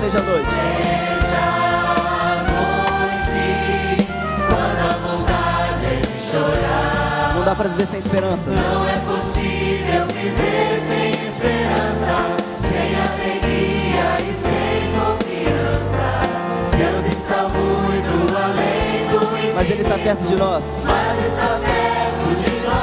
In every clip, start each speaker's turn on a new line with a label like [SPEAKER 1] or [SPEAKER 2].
[SPEAKER 1] seja a noite.
[SPEAKER 2] Seja a noite, quando a vontade é de chorar.
[SPEAKER 1] Não dá para viver sem esperança.
[SPEAKER 2] Não é possível viver sem esperança, sem alegria e sem confiança. Deus está muito além do infinito,
[SPEAKER 1] Mas Ele está perto de nós.
[SPEAKER 2] mas está perto de nós.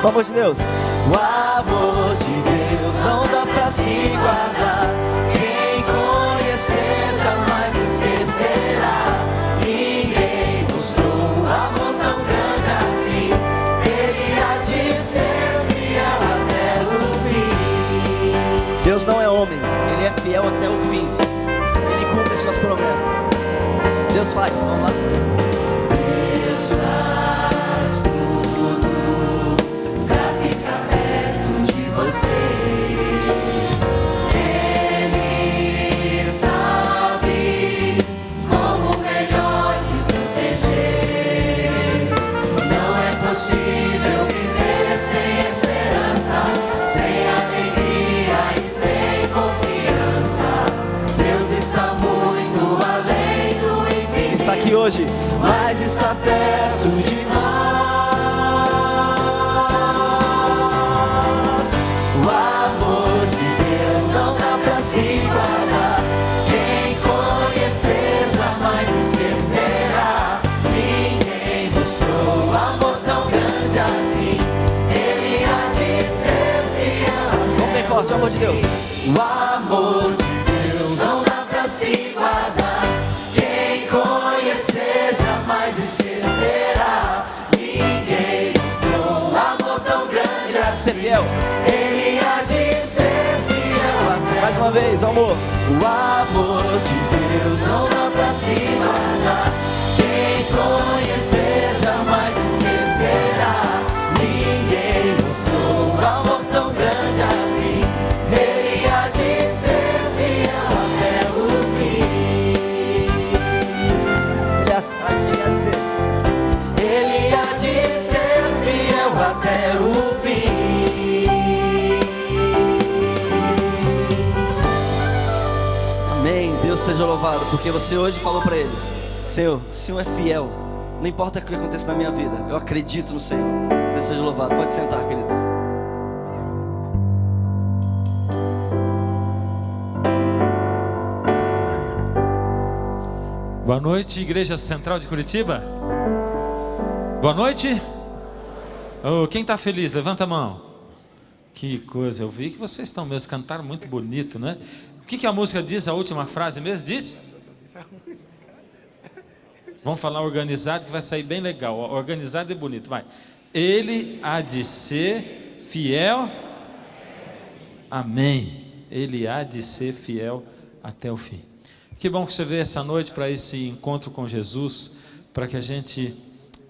[SPEAKER 1] O amor de Deus. O amor de Deus não dá pra se guardar. Quem conhecer jamais esquecerá. Ninguém mostrou um amor tão grande assim. Ele há de ser fiel até o fim. Deus não é homem, Ele é fiel até o fim. Ele cumpre suas promessas. Deus faz, vamos lá.
[SPEAKER 2] Deus faz tudo pra ficar perto de você. Ele sabe como melhor te proteger. Não é possível viver sem esperança, sem alegria e sem confiança. Deus está muito além do infinito,
[SPEAKER 1] Está aqui hoje.
[SPEAKER 2] mas está perto de nós. O amor de Deus não dá pra se guardar. Quem conhecer jamais esquecerá. Ninguém mostrou um amor tão grande assim. Ele há de ser fiel.
[SPEAKER 1] Vamos bem forte, o amor de Deus.
[SPEAKER 2] O amor de Deus não dá pra se guardar. Quem conhecer jamais esquecerá. Ninguém mostrou um amor tão grande
[SPEAKER 1] Ser
[SPEAKER 2] assim.
[SPEAKER 1] fiel.
[SPEAKER 2] Ele há de ser fiel até.
[SPEAKER 1] Mais uma vez, o amor.
[SPEAKER 2] O amor de Deus não dá pra se guardar. Quem conhecer jamais esquecerá. Ninguém mostrou um amor tão grande assim. Ele há de ser fiel até o fim.
[SPEAKER 1] Ele há de ser.
[SPEAKER 2] Ele há de ser fiel até o fim.
[SPEAKER 1] Amém. Deus seja louvado, porque você hoje falou para Ele: Senhor, o Senhor é fiel. Não importa o que aconteça na minha vida, eu acredito no Senhor. Deus seja louvado. Pode sentar, queridos.
[SPEAKER 3] Boa noite, Igreja Central de Curitiba. Boa noite. Oh, quem está feliz? Levanta a mão. Que coisa, eu vi que vocês estão mesmo, cantaram muito bonito, né? O que a música diz, a última frase mesmo? Diz? Vamos falar organizado que vai sair bem legal. Organizado e bonito, vai. Ele há de ser fiel. Amém. Ele há de ser fiel até o fim. Que bom que você veio essa noite para esse encontro com Jesus, para que a gente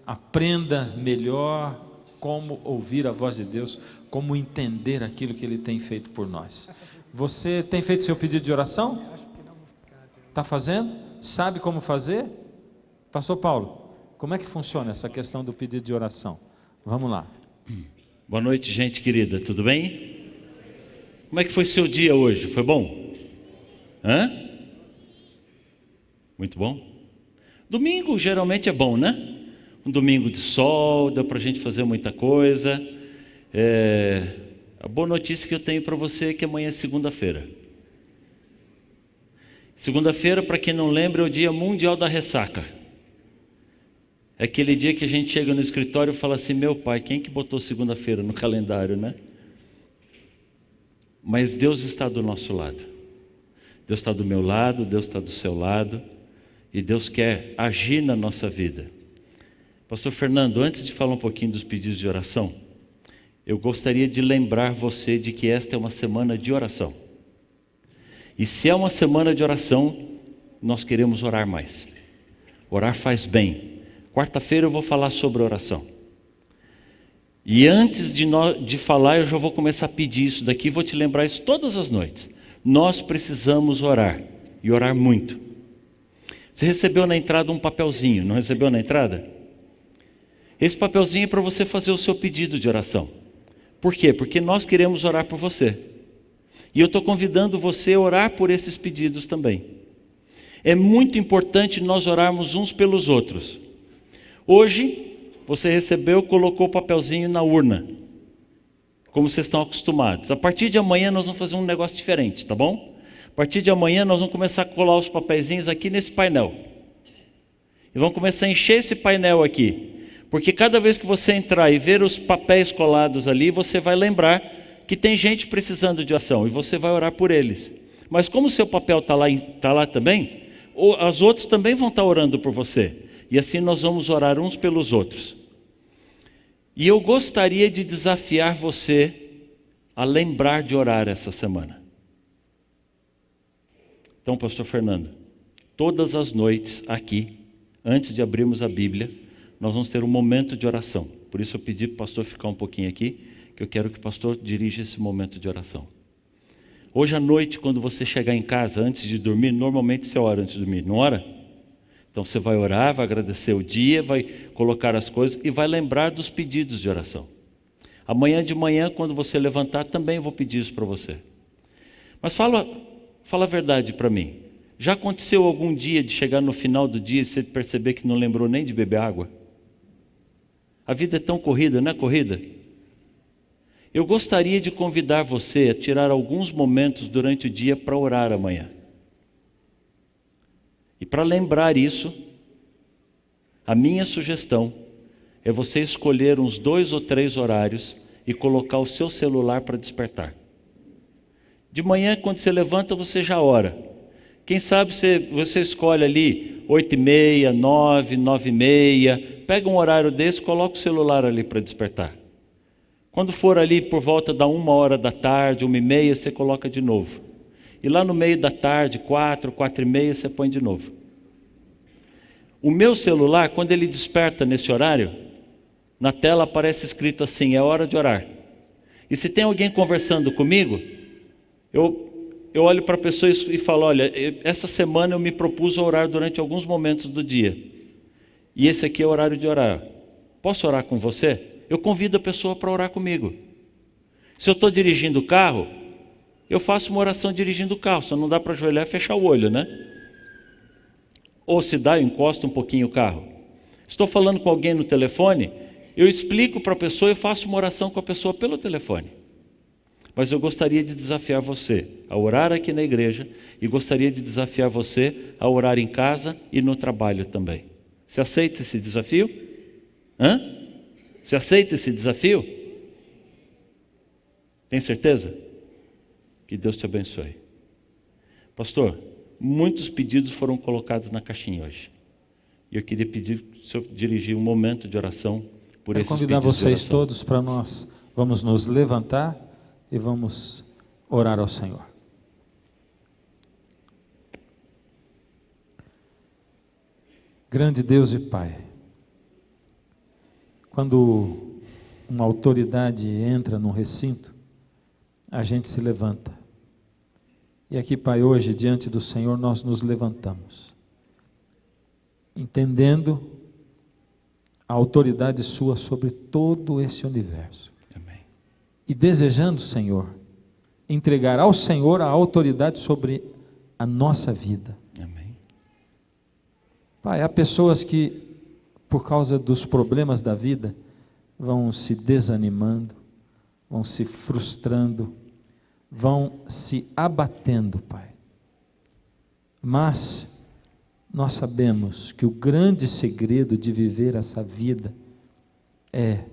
[SPEAKER 3] aprenda melhor como ouvir a voz de Deus, como entender aquilo que Ele tem feito por nós. Você tem feito seu pedido de oração? Está fazendo? Sabe como fazer? Pastor Paulo, como é que funciona essa questão do pedido de oração? Vamos lá.
[SPEAKER 4] Boa noite, gente querida, tudo bem? Como é que foi seu dia hoje? Foi bom? Hã? Muito bom? Domingo geralmente é bom, né? Um domingo de sol, dá pra gente fazer muita coisa. A boa notícia que eu tenho para você é que amanhã é segunda-feira. Segunda-feira, para quem não lembra, é o Dia Mundial da Ressaca. É aquele dia que a gente chega no escritório e fala assim: meu pai, quem que botou segunda-feira no calendário, né? Mas Deus está do nosso lado. Deus está do meu lado, Deus está do seu lado. E Deus quer agir na nossa vida. Pastor Fernando, antes de falar um pouquinho dos pedidos de oração, eu gostaria de lembrar você de que esta é uma semana de oração. E se é uma semana de oração, nós queremos orar mais. Orar faz bem. Quarta-feira eu vou falar sobre oração. E antes de falar, eu já vou começar a pedir isso daqui, vou te lembrar isso todas as noites. Nós precisamos orar, e orar muito. Você recebeu na entrada um papelzinho, não recebeu na entrada? Esse papelzinho é para você fazer o seu pedido de oração. Por quê? Porque nós queremos orar por você. E eu estou convidando você a orar por esses pedidos também. É muito importante nós orarmos uns pelos outros. Hoje, você recebeu, colocou o papelzinho na urna, como vocês estão acostumados. A partir de amanhã nós vamos fazer um negócio diferente, tá bom? A partir de amanhã nós vamos começar a colar os papeizinhos aqui nesse painel. E vamos começar a encher esse painel aqui. Porque cada vez que você entrar e ver os papéis colados ali, você vai lembrar que tem gente precisando de ação e você vai orar por eles. Mas como o seu papel está lá também, os outros também vão estar orando por você. E assim nós vamos orar uns pelos outros. E eu gostaria de desafiar você a lembrar de orar essa semana. Então, pastor Fernando, todas as noites aqui, antes de abrirmos a Bíblia, nós vamos ter um momento de oração. Por isso eu pedi para o pastor ficar um pouquinho aqui, que eu quero que o pastor dirija esse momento de oração. Hoje à noite, quando você chegar em casa, antes de dormir, normalmente você ora antes de dormir, não ora? Então você vai orar, vai agradecer o dia, vai colocar as coisas e vai lembrar dos pedidos de oração. Amanhã de manhã, quando você levantar, também vou pedir isso para você. Mas fala a verdade para mim. Já aconteceu algum dia de chegar no final do dia e você perceber que não lembrou nem de beber água? A vida é tão corrida, não é corrida? Eu gostaria de convidar você a tirar alguns momentos durante o dia para orar amanhã. E para lembrar isso, a minha sugestão é você escolher uns 2 ou 3 horários e colocar o seu celular para despertar. De manhã, quando você levanta, você já ora. Quem sabe você escolhe ali 8h30, 9, 9h30, pega um horário desse, coloca o celular ali para despertar. Quando for ali por volta da 1h da tarde, 1h30, você coloca de novo. E lá no meio da tarde, 4, 4h30, você põe de novo. O meu celular, quando ele desperta nesse horário, na tela aparece escrito assim, é hora de orar. E se tem alguém conversando comigo, eu olho para a pessoa e falo, olha, essa semana eu me propus a orar durante alguns momentos do dia. E esse aqui é o horário de orar. Posso orar com você? Eu convido a pessoa para orar comigo. Se eu estou dirigindo o carro, eu faço uma oração dirigindo o carro, só não dá para ajoelhar e fechar o olho, né? Ou se dá, eu encosto um pouquinho o carro. Estou falando com alguém no telefone, eu explico para a pessoa e faço uma oração com a pessoa pelo telefone. Mas eu gostaria de desafiar você a orar aqui na igreja e gostaria de desafiar você a orar em casa e no trabalho também. Você aceita esse desafio? Você aceita esse desafio? Tem certeza? Que Deus te abençoe. Pastor, muitos pedidos foram colocados na caixinha hoje. E eu queria pedir, se eu dirigir um momento de oração por esses pedidos de oração.
[SPEAKER 3] Convidar vocês todos para nós, vamos nos levantar e vamos orar ao Senhor. Grande Deus e Pai, quando uma autoridade entra num recinto, a gente se levanta. E aqui, Pai, hoje, diante do Senhor, nós nos levantamos, entendendo a autoridade sua sobre todo esse universo.
[SPEAKER 4] Amém.
[SPEAKER 3] E desejando, Senhor, entregar ao Senhor a autoridade sobre a nossa vida.
[SPEAKER 4] Amém.
[SPEAKER 3] Pai, há pessoas que, por causa dos problemas da vida, vão se desanimando, vão se frustrando, vão se abatendo, Pai. Mas nós sabemos que o grande segredo de viver essa vida é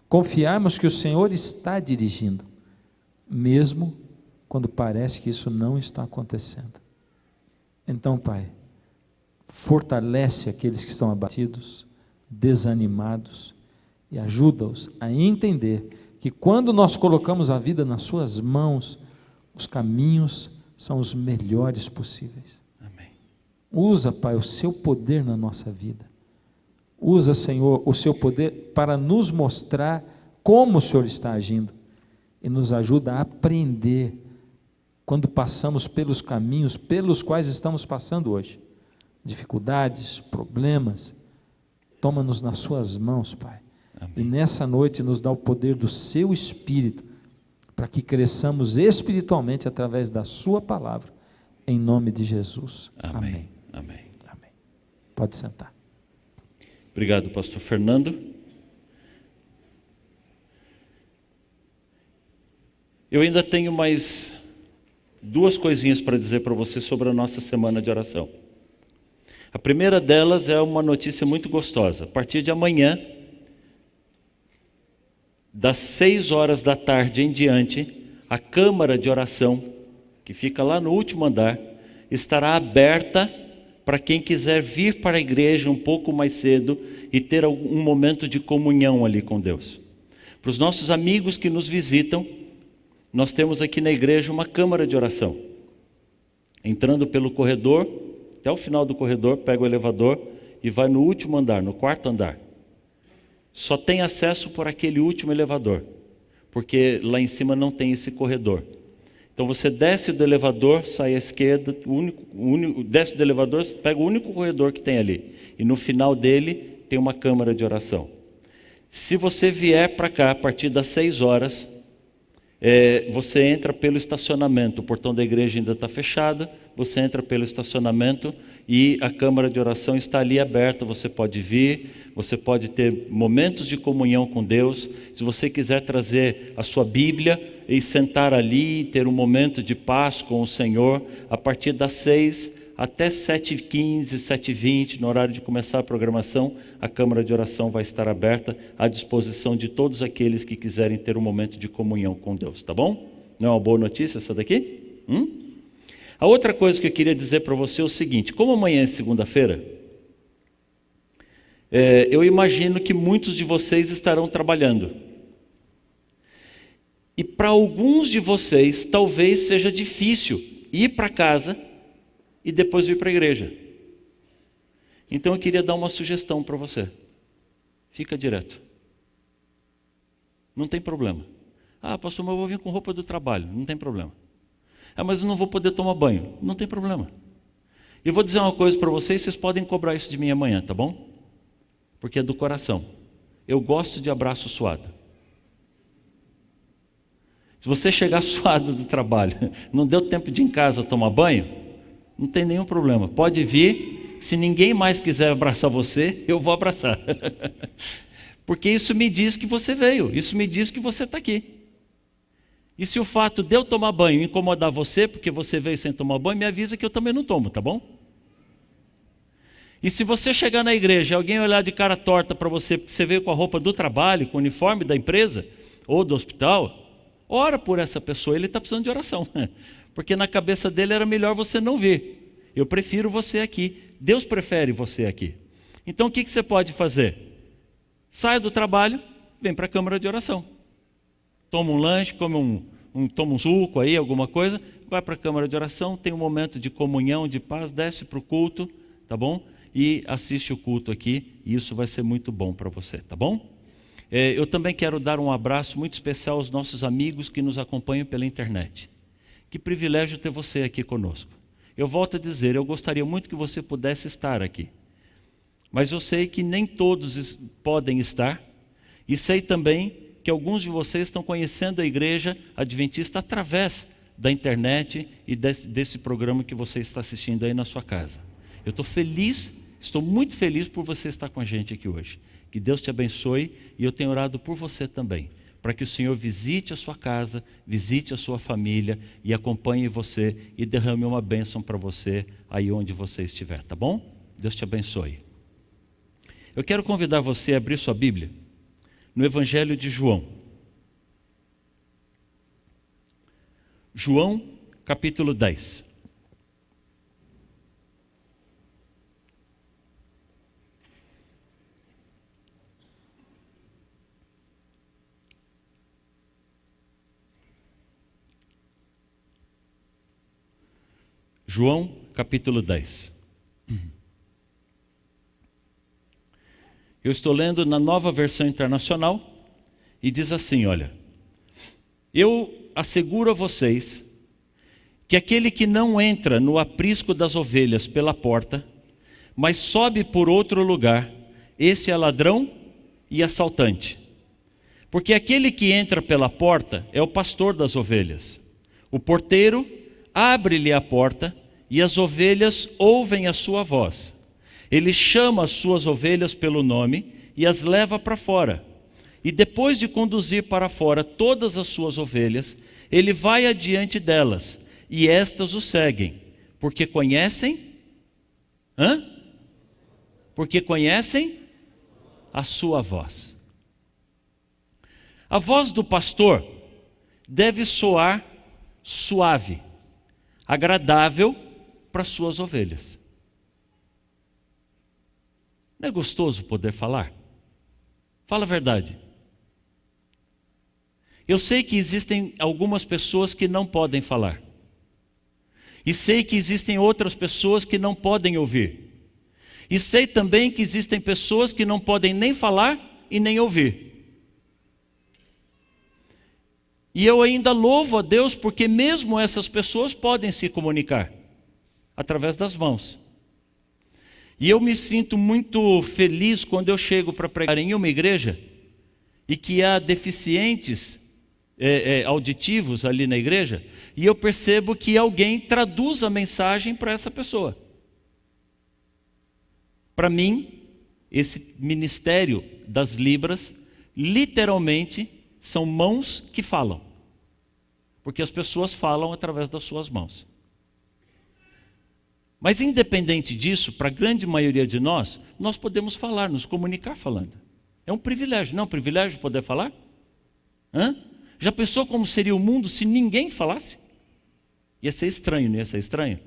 [SPEAKER 3] confiarmos que o Senhor está dirigindo, mesmo quando parece que isso não está acontecendo. Então, Pai, fortalece aqueles que estão abatidos, desanimados, e ajuda-os a entender que quando nós colocamos a vida nas suas mãos, os caminhos são os melhores possíveis.
[SPEAKER 4] Amém.
[SPEAKER 3] Usa, Pai, o seu poder na nossa vida. Usa, Senhor, o seu poder para nos mostrar como o Senhor está agindo e nos ajuda a aprender quando passamos pelos caminhos pelos quais estamos passando hoje. Dificuldades, problemas, toma-nos nas suas mãos, Pai.
[SPEAKER 4] Amém.
[SPEAKER 3] E nessa noite nos dá o poder do seu Espírito para que cresçamos espiritualmente através da sua palavra, em nome de Jesus. Amém.
[SPEAKER 4] Amém.
[SPEAKER 3] Amém. Pode sentar.
[SPEAKER 4] Obrigado, pastor Fernando. Eu ainda tenho mais 2 coisinhas para dizer para você sobre a nossa semana de oração. A primeira delas é uma notícia muito gostosa. A partir de amanhã, das 6 horas da tarde em diante, a câmara de oração, que fica lá no último andar, estará aberta para quem quiser vir para a igreja um pouco mais cedo e ter um momento de comunhão ali com Deus. Para os nossos amigos que nos visitam, nós temos aqui na igreja uma câmara de oração. Entrando pelo corredor, até o final do corredor, pega o elevador e vai no último andar, no 4º andar. Só tem acesso por aquele último elevador, porque lá em cima não tem esse corredor. Então você desce do elevador, sai à esquerda, desce do elevador, pega o único corredor que tem ali. E no final dele tem uma câmara de oração. Se você vier para cá a partir das 6 horas, você entra pelo estacionamento. O portão da igreja ainda está fechado, você entra pelo estacionamento e a câmara de oração está ali aberta. Você pode vir, você pode ter momentos de comunhão com Deus. Se você quiser trazer a sua Bíblia e sentar ali e ter um momento de paz com o Senhor, a partir das 6 até 7h15, 7h20, no horário de começar a programação, a câmara de oração vai estar aberta à disposição de todos aqueles que quiserem ter um momento de comunhão com Deus, tá bom? Não é uma boa notícia essa daqui? A outra coisa que eu queria dizer para você é o seguinte: como amanhã é segunda-feira, eu imagino que muitos de vocês estarão trabalhando. E para alguns de vocês, talvez seja difícil ir para casa e depois vir para a igreja. Então eu queria dar uma sugestão para você. Fica direto. Não tem problema. Pastor, mas eu vou vir com roupa do trabalho. Não tem problema. Mas eu não vou poder tomar banho. Não tem problema. Eu vou dizer uma coisa para vocês podem cobrar isso de mim amanhã, tá bom? Porque é do coração. Eu gosto de abraço suado. Se você chegar suado do trabalho, não deu tempo de ir em casa tomar banho, não tem nenhum problema. Pode vir. Se ninguém mais quiser abraçar você, eu vou abraçar. Porque isso me diz que você veio. Isso me diz que você está aqui. E se o fato de eu tomar banho incomodar você, porque você veio sem tomar banho, me avisa que eu também não tomo, tá bom? E se você chegar na igreja e alguém olhar de cara torta para você, porque você veio com a roupa do trabalho, com o uniforme da empresa ou do hospital, ora por essa pessoa. Ele está precisando de oração. Porque na cabeça dele era melhor você não vir. Eu prefiro você aqui. Deus prefere você aqui. Então o que você pode fazer? Sai do trabalho, vem para a câmara de oração. Toma um lanche, toma um suco aí, alguma coisa, vai para a câmara de oração, tem um momento de comunhão, de paz, desce para o culto, tá bom? E assiste o culto aqui, e isso vai ser muito bom para você, tá bom? Eu também quero dar um abraço muito especial aos nossos amigos que nos acompanham pela internet. Que privilégio ter você aqui conosco. Eu volto a dizer, eu gostaria muito que você pudesse estar aqui. Mas eu sei que nem todos podem estar. E sei também que alguns de vocês estão conhecendo a igreja adventista através da internet e desse programa que você está assistindo aí na sua casa. Eu estou muito feliz por você estar com a gente aqui hoje. Que Deus te abençoe e eu tenho orado por você também. Para que o Senhor visite a sua casa, visite a sua família e acompanhe você e derrame uma bênção para você aí onde você estiver, tá bom? Deus te abençoe. Eu quero convidar você a abrir sua Bíblia no Evangelho de João. João, capítulo 10. João, capítulo 10. Eu estou lendo na Nova Versão Internacional e diz assim, olha: eu asseguro a vocês que aquele que não entra no aprisco das ovelhas pela porta, mas sobe por outro lugar, esse é ladrão e assaltante. Porque aquele que entra pela porta é o pastor das ovelhas. O porteiro abre-lhe a porta e as ovelhas ouvem a sua voz. Ele chama as suas ovelhas pelo nome e as leva para fora. E depois de conduzir para fora todas as suas ovelhas, ele vai adiante delas, e estas o seguem, porque conhecem, Porque conhecem a sua voz. A voz do pastor deve soar suave, agradável para suas ovelhas. Não é gostoso poder falar? Fala a verdade. Eu sei que existem algumas pessoas que não podem falar. E sei que existem outras pessoas que não podem ouvir. E sei também que existem pessoas que não podem nem falar e nem ouvir. E eu ainda louvo a Deus porque mesmo essas pessoas podem se comunicar através das mãos. E eu me sinto muito feliz quando eu chego para pregar em uma igreja e que há deficientes auditivos ali na igreja, e eu percebo que alguém traduz a mensagem para essa pessoa. Para mim, esse ministério das Libras, literalmente, são mãos que falam. Porque as pessoas falam através das suas mãos. Mas independente disso, para a grande maioria de nós podemos falar, nos comunicar falando. É um privilégio, não é um privilégio poder falar? Já pensou como seria o mundo se ninguém falasse? Ia ser estranho, não ia ser estranho?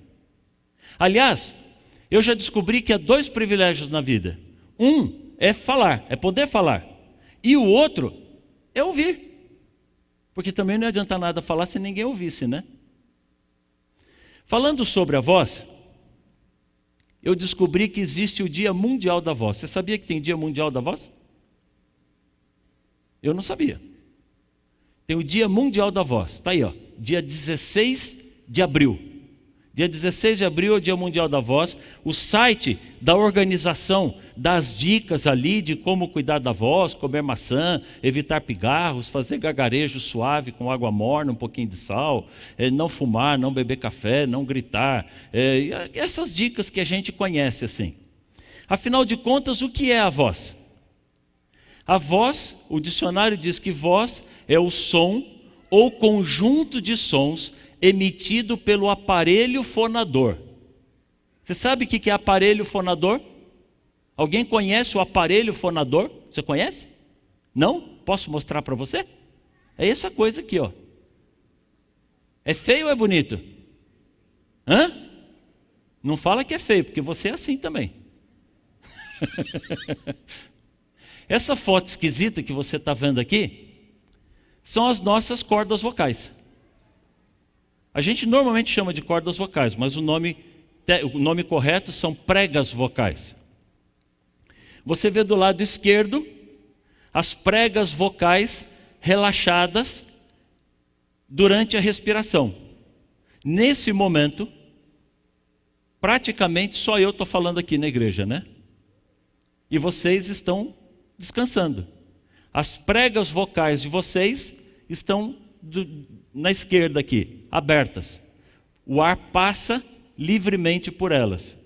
[SPEAKER 4] Aliás, eu já descobri que há 2 privilégios na vida. Um é falar, é poder falar. E o outro é ouvir. Porque também não ia adiantar nada falar se ninguém ouvisse, né? Falando sobre a voz, eu descobri que existe o Dia Mundial da Voz. Você sabia que tem Dia Mundial da Voz? Eu não sabia. Tem o Dia Mundial da Voz. Está aí, ó, dia 16 de abril. Dia 16 de abril é o Dia Mundial da Voz. O site da organização dá as dicas ali de como cuidar da voz, comer maçã, evitar pigarros, fazer gargarejo suave com água morna, um pouquinho de sal, não fumar, não beber café, não gritar. Essas dicas que a gente conhece assim. Afinal de contas, o que é a voz? A voz, o dicionário diz que voz é o som ou conjunto de sons emitido pelo aparelho fonador. Você sabe o que é aparelho fonador? Alguém conhece o aparelho fonador? Você conhece? Não? Posso mostrar para você? É essa coisa aqui, ó. É feio ou é bonito? Não fala que é feio, porque você é assim também. Essa foto esquisita que você está vendo aqui são as nossas cordas vocais. A gente normalmente chama de cordas vocais, mas o nome correto são pregas vocais. Você vê do lado esquerdo as pregas vocais relaxadas durante a respiração. Nesse momento, praticamente só eu estou falando aqui na igreja, né? E vocês estão descansando. As pregas vocais de vocês estão na esquerda aqui, abertas. O ar passa livremente por elas.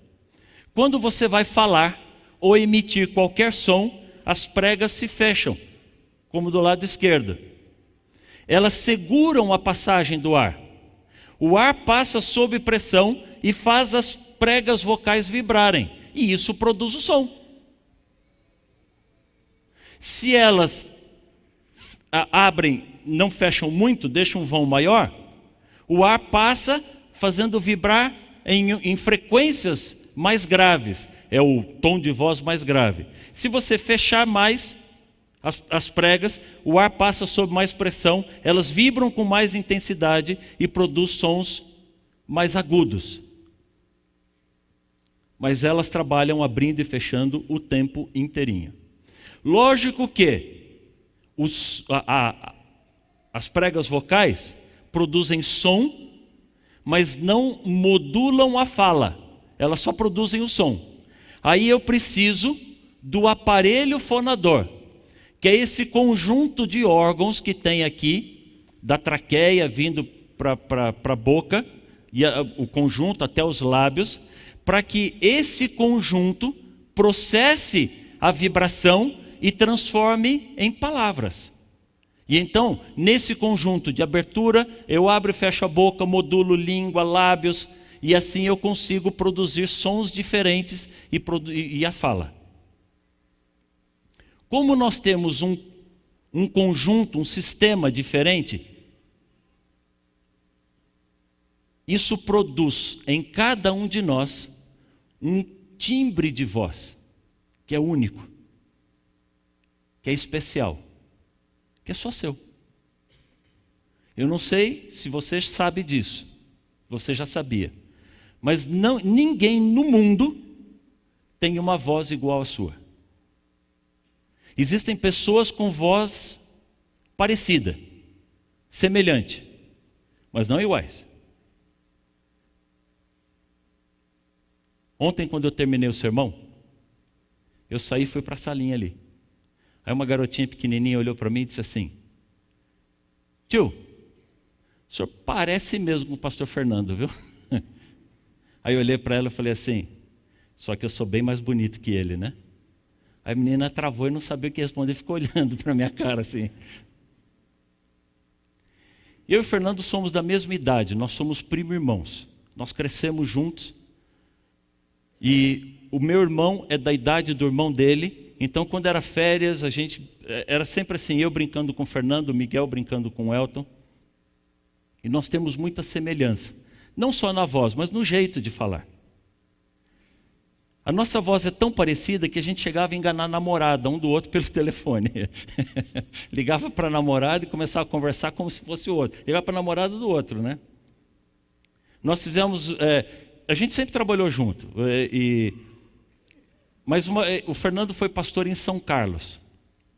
[SPEAKER 4] Quando você vai falar ou emitir qualquer som, as pregas se fecham, como do lado esquerdo. Elas seguram a passagem do ar. O ar passa sob pressão e faz as pregas vocais vibrarem, e isso produz o som. Se elas abrem, não fecham muito, deixam um vão maior, o ar passa fazendo vibrar em frequências mais graves. É o tom de voz mais grave. Se você fechar mais as pregas, o ar passa sob mais pressão, elas vibram com mais intensidade e produz sons mais agudos. Mas elas trabalham abrindo e fechando o tempo inteirinho. Lógico que as pregas vocais produzem som, mas não modulam a fala. Elas só produzem o som. Aí eu preciso do aparelho fonador, que é esse conjunto de órgãos que tem aqui, da traqueia vindo para a boca, e o conjunto até os lábios, para que esse conjunto processe a vibração e transforme em palavras. E então, nesse conjunto de abertura, eu abro e fecho a boca, modulo língua, lábios, e assim eu consigo produzir sons diferentes e a fala. Como nós temos um conjunto, um sistema diferente, isso produz em cada um de nós um timbre de voz, que é único, que é especial, que é só seu. Eu não sei se você sabe disso, você já sabia, mas ninguém no mundo tem uma voz igual à sua. Existem pessoas com voz parecida, semelhante, mas não iguais. Ontem, quando eu terminei o sermão, eu saí e fui para a salinha ali. Aí uma garotinha pequenininha olhou para mim e disse assim: tio, o senhor parece mesmo com o pastor Fernando, viu? Aí eu olhei para ela e falei assim: só que eu sou bem mais bonito que ele, né? Aí a menina travou e não sabia o que responder, ficou olhando para a minha cara assim. Eu e o Fernando somos da mesma idade, nós somos primo-irmãos. Nós crescemos juntos. E o meu irmão é da idade do irmão dele. Então, quando era férias, a gente era sempre assim, eu brincando com o Fernando, o Miguel brincando com o Elton. E nós temos muita semelhança. Não só na voz, mas no jeito de falar. A nossa voz é tão parecida que a gente chegava a enganar a namorada um do outro pelo telefone. Ligava para a namorada e começava a conversar como se fosse o outro. Ligava para a namorada do outro, né? Nós fizemos... a gente sempre trabalhou junto. Mas o Fernando foi pastor em São Carlos,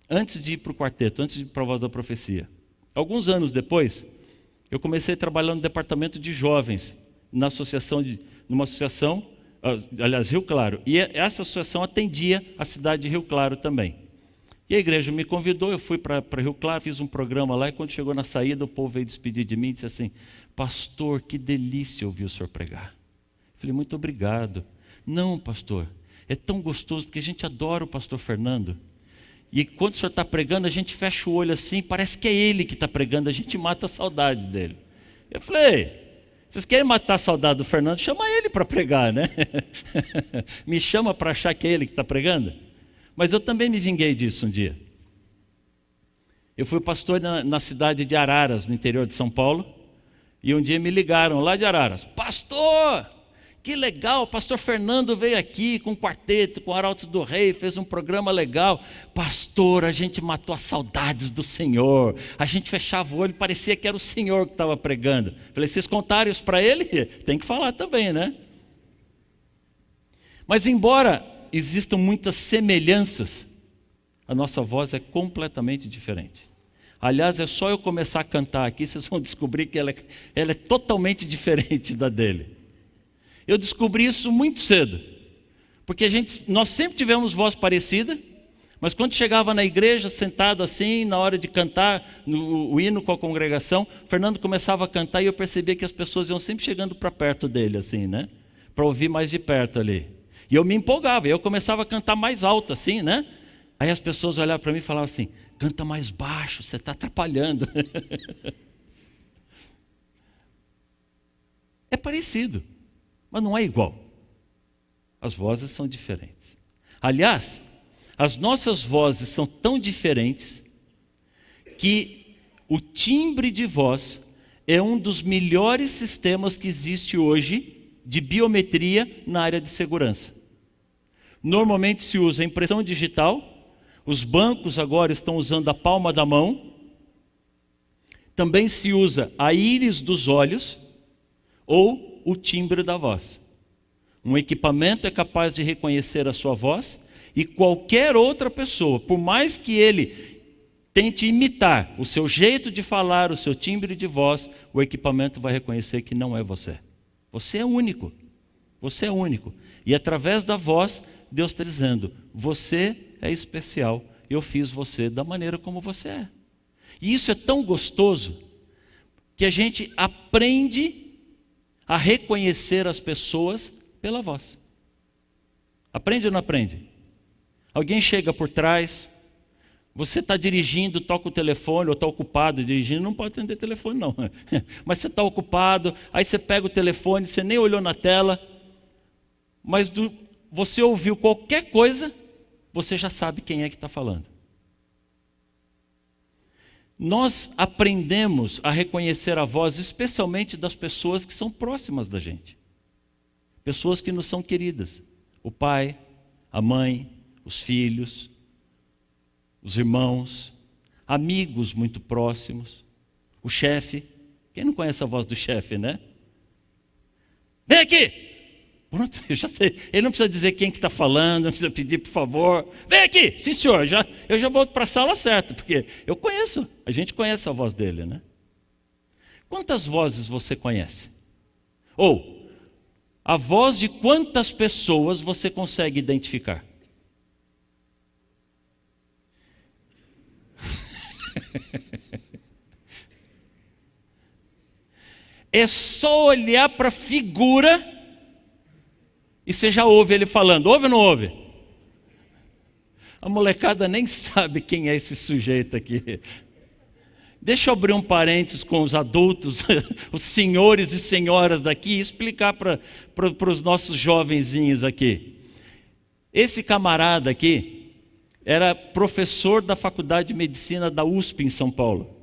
[SPEAKER 4] antes de ir para o quarteto, antes de ir para a Voz da Profecia. Alguns anos depois, eu comecei a trabalhar no departamento de jovens, numa associação, aliás, Rio Claro. E essa associação atendia a cidade de Rio Claro também. E a igreja me convidou, eu fui para Rio Claro, fiz um programa lá, e quando chegou na saída, o povo veio despedir de mim e disse assim: pastor, que delícia ouvir o senhor pregar. Eu falei: muito obrigado. Não, pastor, é tão gostoso, porque a gente adora o pastor Fernando. E quando o senhor está pregando, a gente fecha o olho assim, parece que é ele que está pregando, a gente mata a saudade dele. Eu falei: vocês querem matar a saudade do Fernando? Chama ele para pregar, né? Me chama para achar que é ele que está pregando? Mas eu também me vinguei disso um dia. Eu fui pastor na cidade de Araras, no interior de São Paulo, e um dia me ligaram lá de Araras: pastor, que legal, o pastor Fernando veio aqui com um quarteto, com Arautos do Rei, fez um programa legal. Pastor, a gente matou as saudades do Senhor. A gente fechava o olho, parecia que era o Senhor que estava pregando. Falei: vocês contaram isso para ele? Tem que falar também, né? Mas embora existam muitas semelhanças, a nossa voz é completamente diferente. Aliás, é só eu começar a cantar aqui, vocês vão descobrir que ela é totalmente diferente da dele. Eu descobri isso muito cedo, porque nós sempre tivemos voz parecida, mas quando chegava na igreja, sentado assim, na hora de cantar o hino com a congregação, Fernando começava a cantar e eu percebia que as pessoas iam sempre chegando para perto dele, assim, né? Para ouvir mais de perto ali. E eu me empolgava, eu começava a cantar mais alto, assim, né? Aí as pessoas olhavam para mim e falavam assim: canta mais baixo, você está atrapalhando. É parecido, mas não é igual. As vozes são diferentes. Aliás, as nossas vozes são tão diferentes que o timbre de voz é um dos melhores sistemas que existe hoje de biometria na área de segurança. Normalmente se usa impressão digital, os bancos agora estão usando a palma da mão, também se usa a íris dos olhos ou o timbre da voz. Um equipamento é capaz de reconhecer a sua voz e qualquer outra pessoa, por mais que ele tente imitar o seu jeito de falar, o seu timbre de voz, o equipamento vai reconhecer que não é você. Você é único. Você é único. E através da voz, Deus está dizendo: você é especial eu fiz você da maneira como você é. E isso é tão gostoso que a gente aprende a reconhecer as pessoas pela voz. Aprende ou não aprende? Alguém chega por trás, você está dirigindo, toca o telefone, ou está ocupado dirigindo, não pode atender telefone não. Mas você está ocupado, aí você pega o telefone, você nem olhou na tela, mas você ouviu qualquer coisa, você já sabe quem é que está falando. Nós aprendemos a reconhecer a voz, especialmente das pessoas que são próximas da gente. Pessoas que nos são queridas. O pai, a mãe, os filhos, os irmãos, amigos muito próximos, o chefe. Quem não conhece a voz do chefe, né? Vem aqui! Pronto, eu já sei. Ele não precisa dizer quem que está falando, não precisa pedir, por favor. Vem aqui! Sim, senhor, eu já volto para a sala certa, porque eu conheço, a gente conhece a voz dele, né? Quantas vozes você conhece? Ou, a voz de quantas pessoas você consegue identificar? É só olhar para a figura e você já ouve ele falando. Ouve ou não ouve? A molecada nem sabe quem é esse sujeito aqui. Deixa eu abrir um parênteses com os adultos, os senhores e senhoras daqui, e explicar para os nossos jovenzinhos aqui. Esse camarada aqui era professor da Faculdade de Medicina da USP em São Paulo.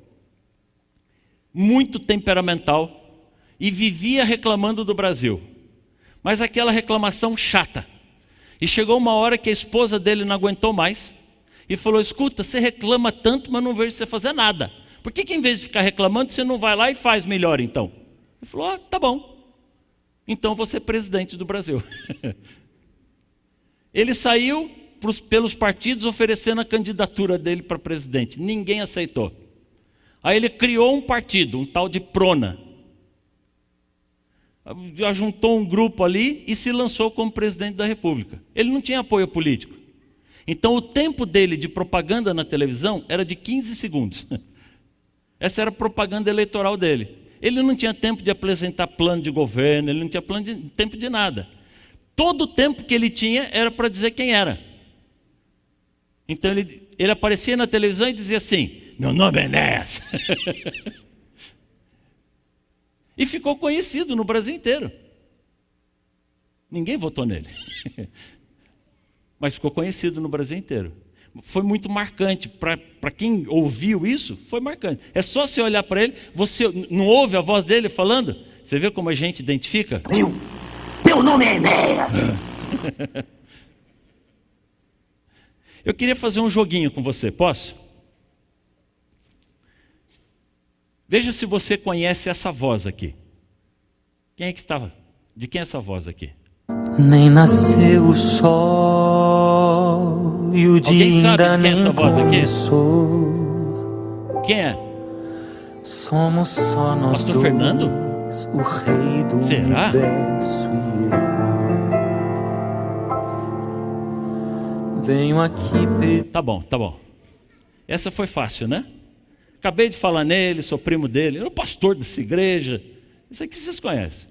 [SPEAKER 4] Muito temperamental e vivia reclamando do Brasil. Mas aquela reclamação chata. E chegou uma hora que a esposa dele não aguentou mais e falou: escuta, você reclama tanto, mas não vejo você fazer nada. Por que em vez de ficar reclamando, você não vai lá e faz melhor então? Ele falou: tá bom. Então vou ser presidente do Brasil. Ele saiu pelos partidos oferecendo a candidatura dele para presidente. Ninguém aceitou. Aí ele criou um partido, um tal de Prona. Já juntou um grupo ali e se lançou como presidente da República. Ele não tinha apoio político. Então o tempo dele de propaganda na televisão era de 15 segundos. Essa era a propaganda eleitoral dele. Ele não tinha tempo de apresentar plano de governo, ele não tinha tempo de nada. Todo o tempo que ele tinha era para dizer quem era. Então ele aparecia na televisão e dizia assim: meu nome é Enéas. E ficou conhecido no Brasil inteiro. Ninguém votou nele. Mas ficou conhecido no Brasil inteiro. Foi muito marcante. Para quem ouviu isso, foi marcante. É só você olhar para ele, você não ouve a voz dele falando? Você vê como a gente identifica?
[SPEAKER 2] Meu nome é Enéas.
[SPEAKER 4] Eu queria fazer um joguinho com você, posso? Veja se você conhece essa voz aqui. Quem é que estava? De quem é essa voz aqui?
[SPEAKER 1] Nem nasceu o sol e o dia ainda nem começou.
[SPEAKER 4] Quem é?
[SPEAKER 1] Somos só nós
[SPEAKER 4] Pastor
[SPEAKER 1] dois,
[SPEAKER 4] Fernando?
[SPEAKER 1] o rei do
[SPEAKER 4] Será?
[SPEAKER 1] universo e eu. Venho aqui pedir.
[SPEAKER 4] Tá bom. Essa foi fácil, né? Acabei de falar nele, sou primo dele, ele é o pastor dessa igreja. Isso aqui vocês conhecem.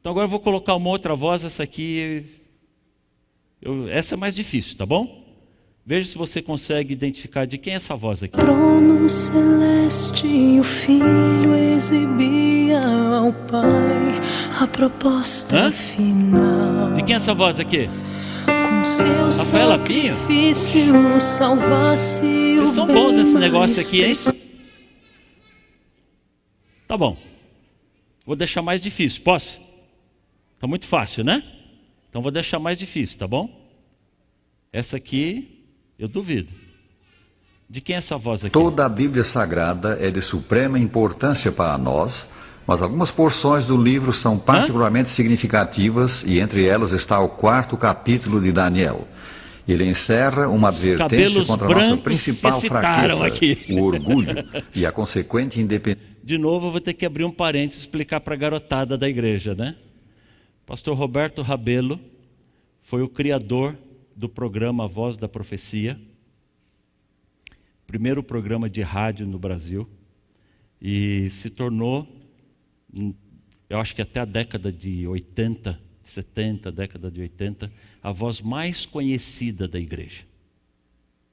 [SPEAKER 4] Então agora eu vou colocar uma outra voz, essa aqui. Essa é mais difícil, tá bom? Veja se você consegue identificar de quem é essa voz aqui.
[SPEAKER 5] Trono celeste, o Filho exibia ao Pai a proposta final.
[SPEAKER 4] De quem é essa voz aqui?
[SPEAKER 5] Com seu
[SPEAKER 4] Rafaela Pinho?
[SPEAKER 5] sacrifício salvasse o
[SPEAKER 4] Vocês são bons nesse negócio aqui, hein? Tá bom. Vou deixar mais difícil, posso? Tá muito fácil, né? Então vou deixar mais difícil, tá bom? Essa aqui, eu duvido. De quem é essa voz aqui?
[SPEAKER 6] Toda a Bíblia Sagrada é de suprema importância para nós, mas algumas porções do livro são particularmente significativas e entre elas está o 4º capítulo de Daniel. Ele encerra uma advertência contra a nossa principal fraqueza, o orgulho e a consequente independência.
[SPEAKER 4] De novo eu vou ter que abrir um parênteses e explicar para a garotada da igreja, né? Pastor Roberto Rabelo foi o criador do programa Voz da Profecia. primeiro programa de rádio no Brasil, e se tornou, eu acho que até a década de 80, 70, década de 80, a voz mais conhecida da igreja.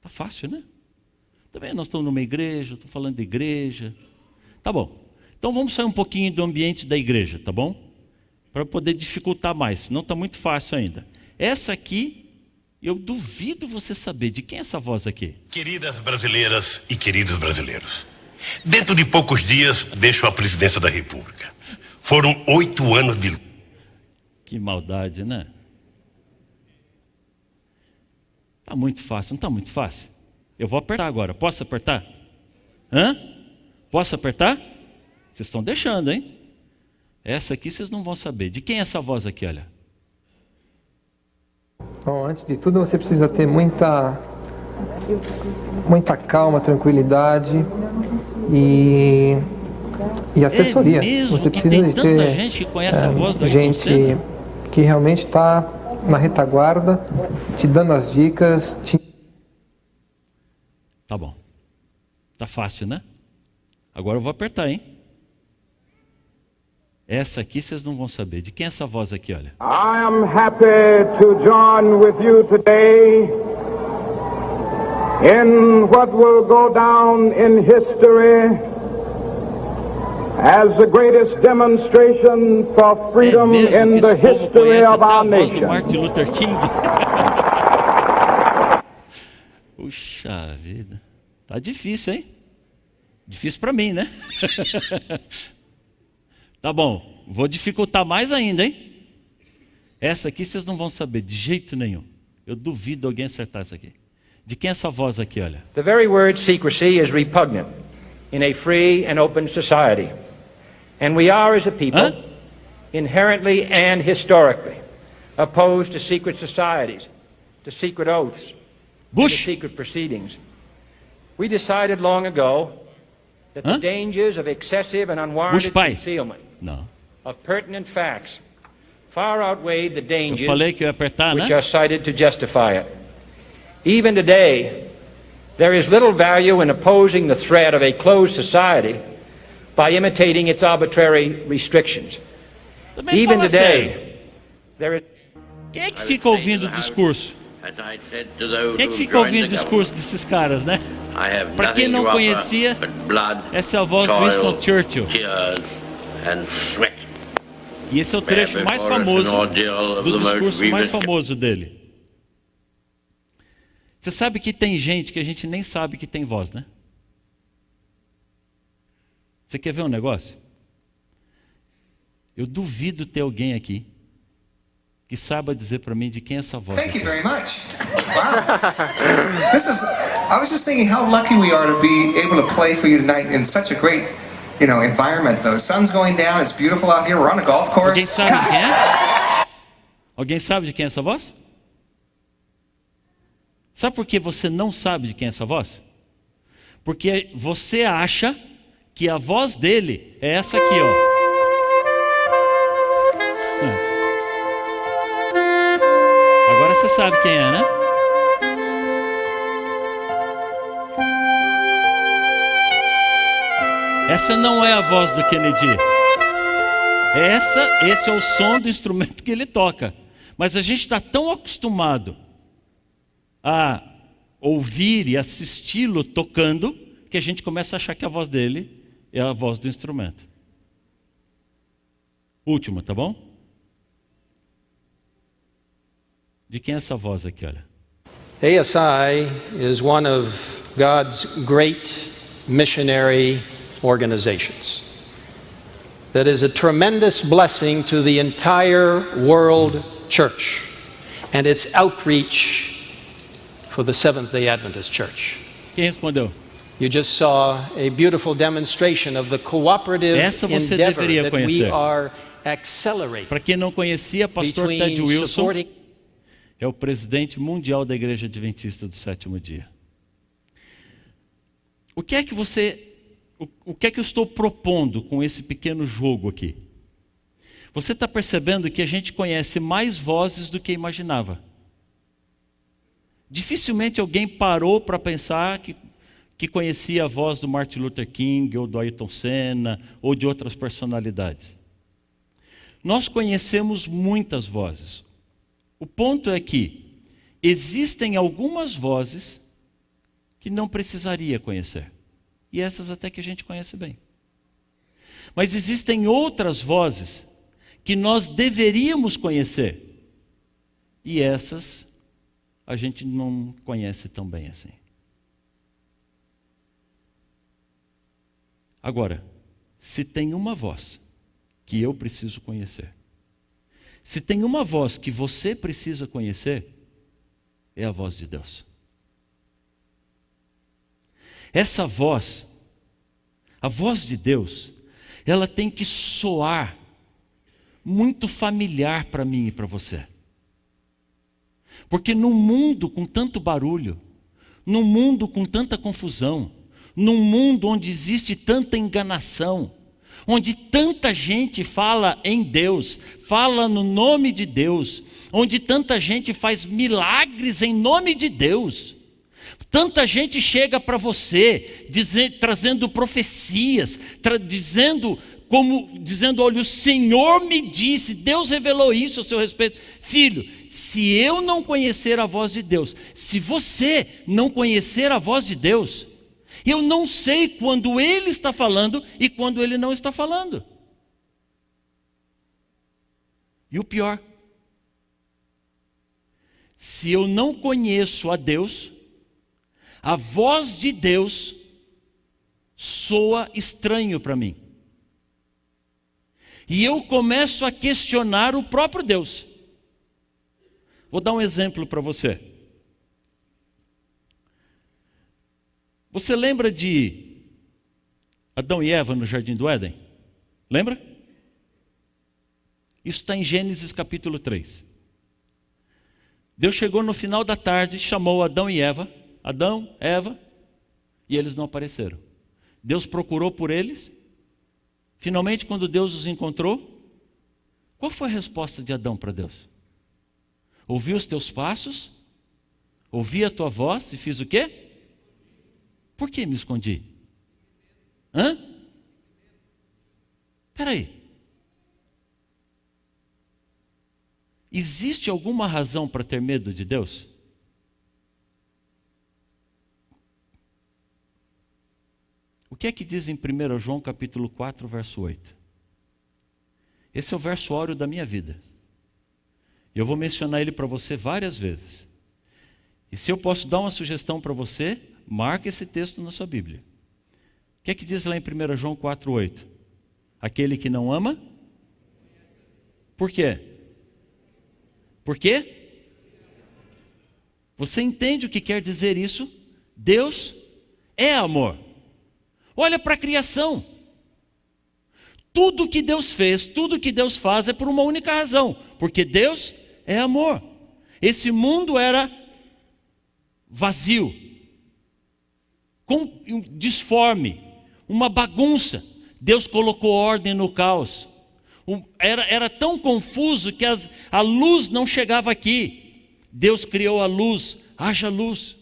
[SPEAKER 4] Tá fácil, né? Também nós estamos numa igreja, estou falando de igreja. Tá bom. Então vamos sair um pouquinho do ambiente da igreja, tá bom? Para poder dificultar mais, senão está muito fácil ainda. Essa aqui, eu duvido você saber de quem é essa voz aqui.
[SPEAKER 7] Queridas brasileiras e queridos brasileiros, dentro de poucos dias deixo a presidência da República. Foram 8 anos de...
[SPEAKER 4] Que maldade, né? Está muito fácil, não está muito fácil? Eu vou apertar agora, posso apertar? Hã? Posso apertar? Vocês estão deixando, hein? Essa aqui vocês não vão saber. De quem é essa voz aqui, olha?
[SPEAKER 8] Bom, antes de tudo você precisa ter muita calma, tranquilidade e assessoria.
[SPEAKER 4] Mesmo?
[SPEAKER 8] Você
[SPEAKER 4] E
[SPEAKER 8] precisa
[SPEAKER 4] tem
[SPEAKER 8] de
[SPEAKER 4] tanta
[SPEAKER 8] ter
[SPEAKER 4] gente que conhece a voz do Ayrton
[SPEAKER 8] gente
[SPEAKER 4] Senna?
[SPEAKER 8] que realmente está na retaguarda, te dando as dicas.
[SPEAKER 4] Tá bom. Tá fácil, né? Agora eu vou apertar, hein? Essa aqui vocês não vão saber. De quem é essa voz aqui, olha?
[SPEAKER 9] I am happy to join with you today in what will go down in history as the greatest demonstration for freedom in the history of our nation.
[SPEAKER 4] Martin Luther King. Puxa vida. Tá difícil, hein? Difícil para mim, né? Tá bom, vou dificultar mais ainda, hein? Essa aqui vocês não vão saber de jeito nenhum. Eu duvido alguém acertar essa aqui. De quem é essa voz aqui, olha?
[SPEAKER 10] The very word secrecy is repugnant in a free and open society. And we are, as a people, inherently and historically opposed to secret societies, to secret oaths, to secret proceedings. We decided long ago that the dangers of excessive and unwarranted concealment of pertinent facts far outweighed the dangers which are cited to justify it. Even today, there is little value in opposing the threat of a closed society by imitating its arbitrary restrictions. Even today, there is...
[SPEAKER 4] Quem é que fica ouvindo o discurso? Quem é que fica ouvindo o discurso desses caras, né? Para quem não conhecia, essa é a voz do Winston Churchill. E esse é o trecho mais famoso do discurso mais famoso dele. Você sabe que tem gente que a gente nem sabe que tem voz, né? Você quer ver um negócio? Eu duvido ter alguém aqui que saiba dizer para mim de quem é essa voz.
[SPEAKER 11] Thank you very much. Wow. I was just thinking how lucky we are to be able to play for you tonight in such a great, environment. The sun's going down, it's beautiful out here, we're on a golf course.
[SPEAKER 4] Alguém sabe de quem é? Alguém sabe de quem é essa voz? Sabe por que você não sabe de quem é essa voz? Porque você acha que a voz dele é essa aqui, ó. Agora você sabe quem é, né? Essa não é a voz do Kennedy. Esse é o som do instrumento que ele toca. Mas a gente está tão acostumado a ouvir e assisti-lo tocando que a gente começa a achar que a voz dele é a voz do instrumento. Última, tá bom? De quem é essa voz aqui, olha?
[SPEAKER 12] ASI is one of God's great missionary organizations that is a tremendous blessing to the entire world church and its outreach for the Seventh-day Adventist Church.
[SPEAKER 4] Quem respondeu?
[SPEAKER 12] You just saw a beautiful demonstration of the cooperative endeavor that we are accelerating.
[SPEAKER 4] Para quem não conhecia, pastor Ted Wilson é o presidente mundial da Igreja Adventista do Sétimo Dia. O que é que eu estou propondo com esse pequeno jogo aqui? Você está percebendo que a gente conhece mais vozes do que imaginava. Dificilmente alguém parou para pensar que conhecia a voz do Martin Luther King, ou do Ayrton Senna, ou de outras personalidades. Nós conhecemos muitas vozes. O ponto é que existem algumas vozes que não precisaria conhecer. E essas até que a gente conhece bem. Mas existem outras vozes que nós deveríamos conhecer. E essas a gente não conhece tão bem assim. Agora, se tem uma voz que eu preciso conhecer, se tem uma voz que você precisa conhecer, é a voz de Deus. Essa voz, a voz de Deus, ela tem que soar muito familiar para mim e para você. Porque num mundo com tanto barulho, num mundo com tanta confusão, num mundo onde existe tanta enganação, onde tanta gente fala em Deus, fala no nome de Deus, onde tanta gente faz milagres em nome de Deus, tanta gente chega para você trazendo profecias, dizendo, olha, o Senhor me disse, Deus revelou isso a seu respeito. Filho, se eu não conhecer a voz de Deus, se você não conhecer a voz de Deus, eu não sei quando Ele está falando e quando Ele não está falando. E o pior, se eu não conheço a Deus, a voz de Deus soa estranho para mim. E eu começo a questionar o próprio Deus. Vou dar um exemplo para você. Você lembra de Adão e Eva no Jardim do Éden? Lembra? Isso está em Gênesis capítulo 3. Deus chegou no final da tarde, chamou Adão e Eva, Adão, Eva, e eles não apareceram. Deus procurou por eles. Finalmente, quando Deus os encontrou, qual foi a resposta de Adão para Deus? Ouvi os teus passos, ouvi a tua voz e fiz o quê? Por que me escondi? Espera aí. Existe alguma razão para ter medo de Deus? O que é que diz em 1 João capítulo 4, verso 8? Esse é o verso áureo da minha vida. Eu vou mencionar ele para você várias vezes. E se eu posso dar uma sugestão para você, marque esse texto na sua Bíblia. O que é que diz lá em 1 João 4, 8? Aquele que não ama? Por quê? Por quê? Você entende o que quer dizer isso? Deus é amor. Olha para a criação. Tudo que Deus fez, tudo que Deus faz é por uma única razão. Porque Deus é amor. Esse mundo era vazio, disforme, uma bagunça. Deus colocou ordem no caos. Era tão confuso que a luz não chegava aqui. Deus criou a luz, haja luz.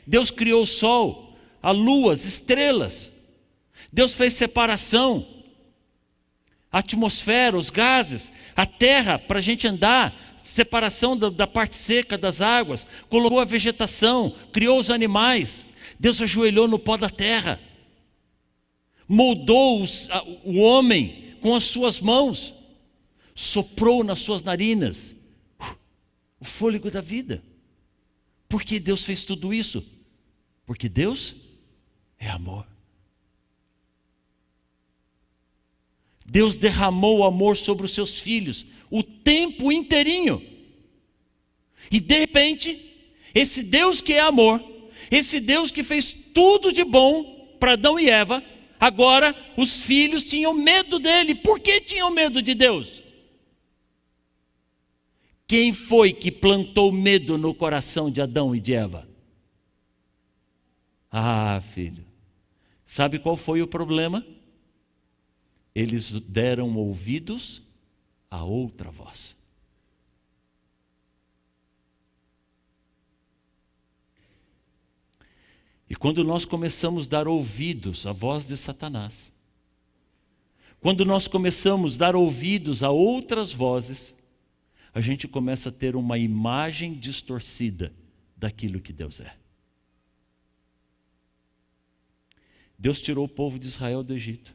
[SPEAKER 4] Deus criou o sol, a lua, as estrelas. Deus fez separação, a atmosfera, os gases, a terra para a gente andar, separação da parte seca das águas, colocou a vegetação, criou os animais. Deus ajoelhou no pó da terra, moldou o homem com as suas mãos, soprou nas suas narinas o fôlego da vida. Por que Deus fez tudo isso? Porque Deus é amor. Deus derramou o amor sobre os seus filhos o tempo inteirinho. E de repente, esse Deus que é amor, esse Deus que fez tudo de bom para Adão e Eva, agora os filhos tinham medo dele. Por que tinham medo de Deus? Quem foi que plantou medo no coração de Adão e de Eva? Ah, filho, sabe qual foi o problema? Eles deram ouvidos a outra voz. E quando nós começamos a dar ouvidos à voz de Satanás, quando nós começamos a dar ouvidos a outras vozes, a gente começa a ter uma imagem distorcida daquilo que Deus é. Deus tirou o povo de Israel do Egito.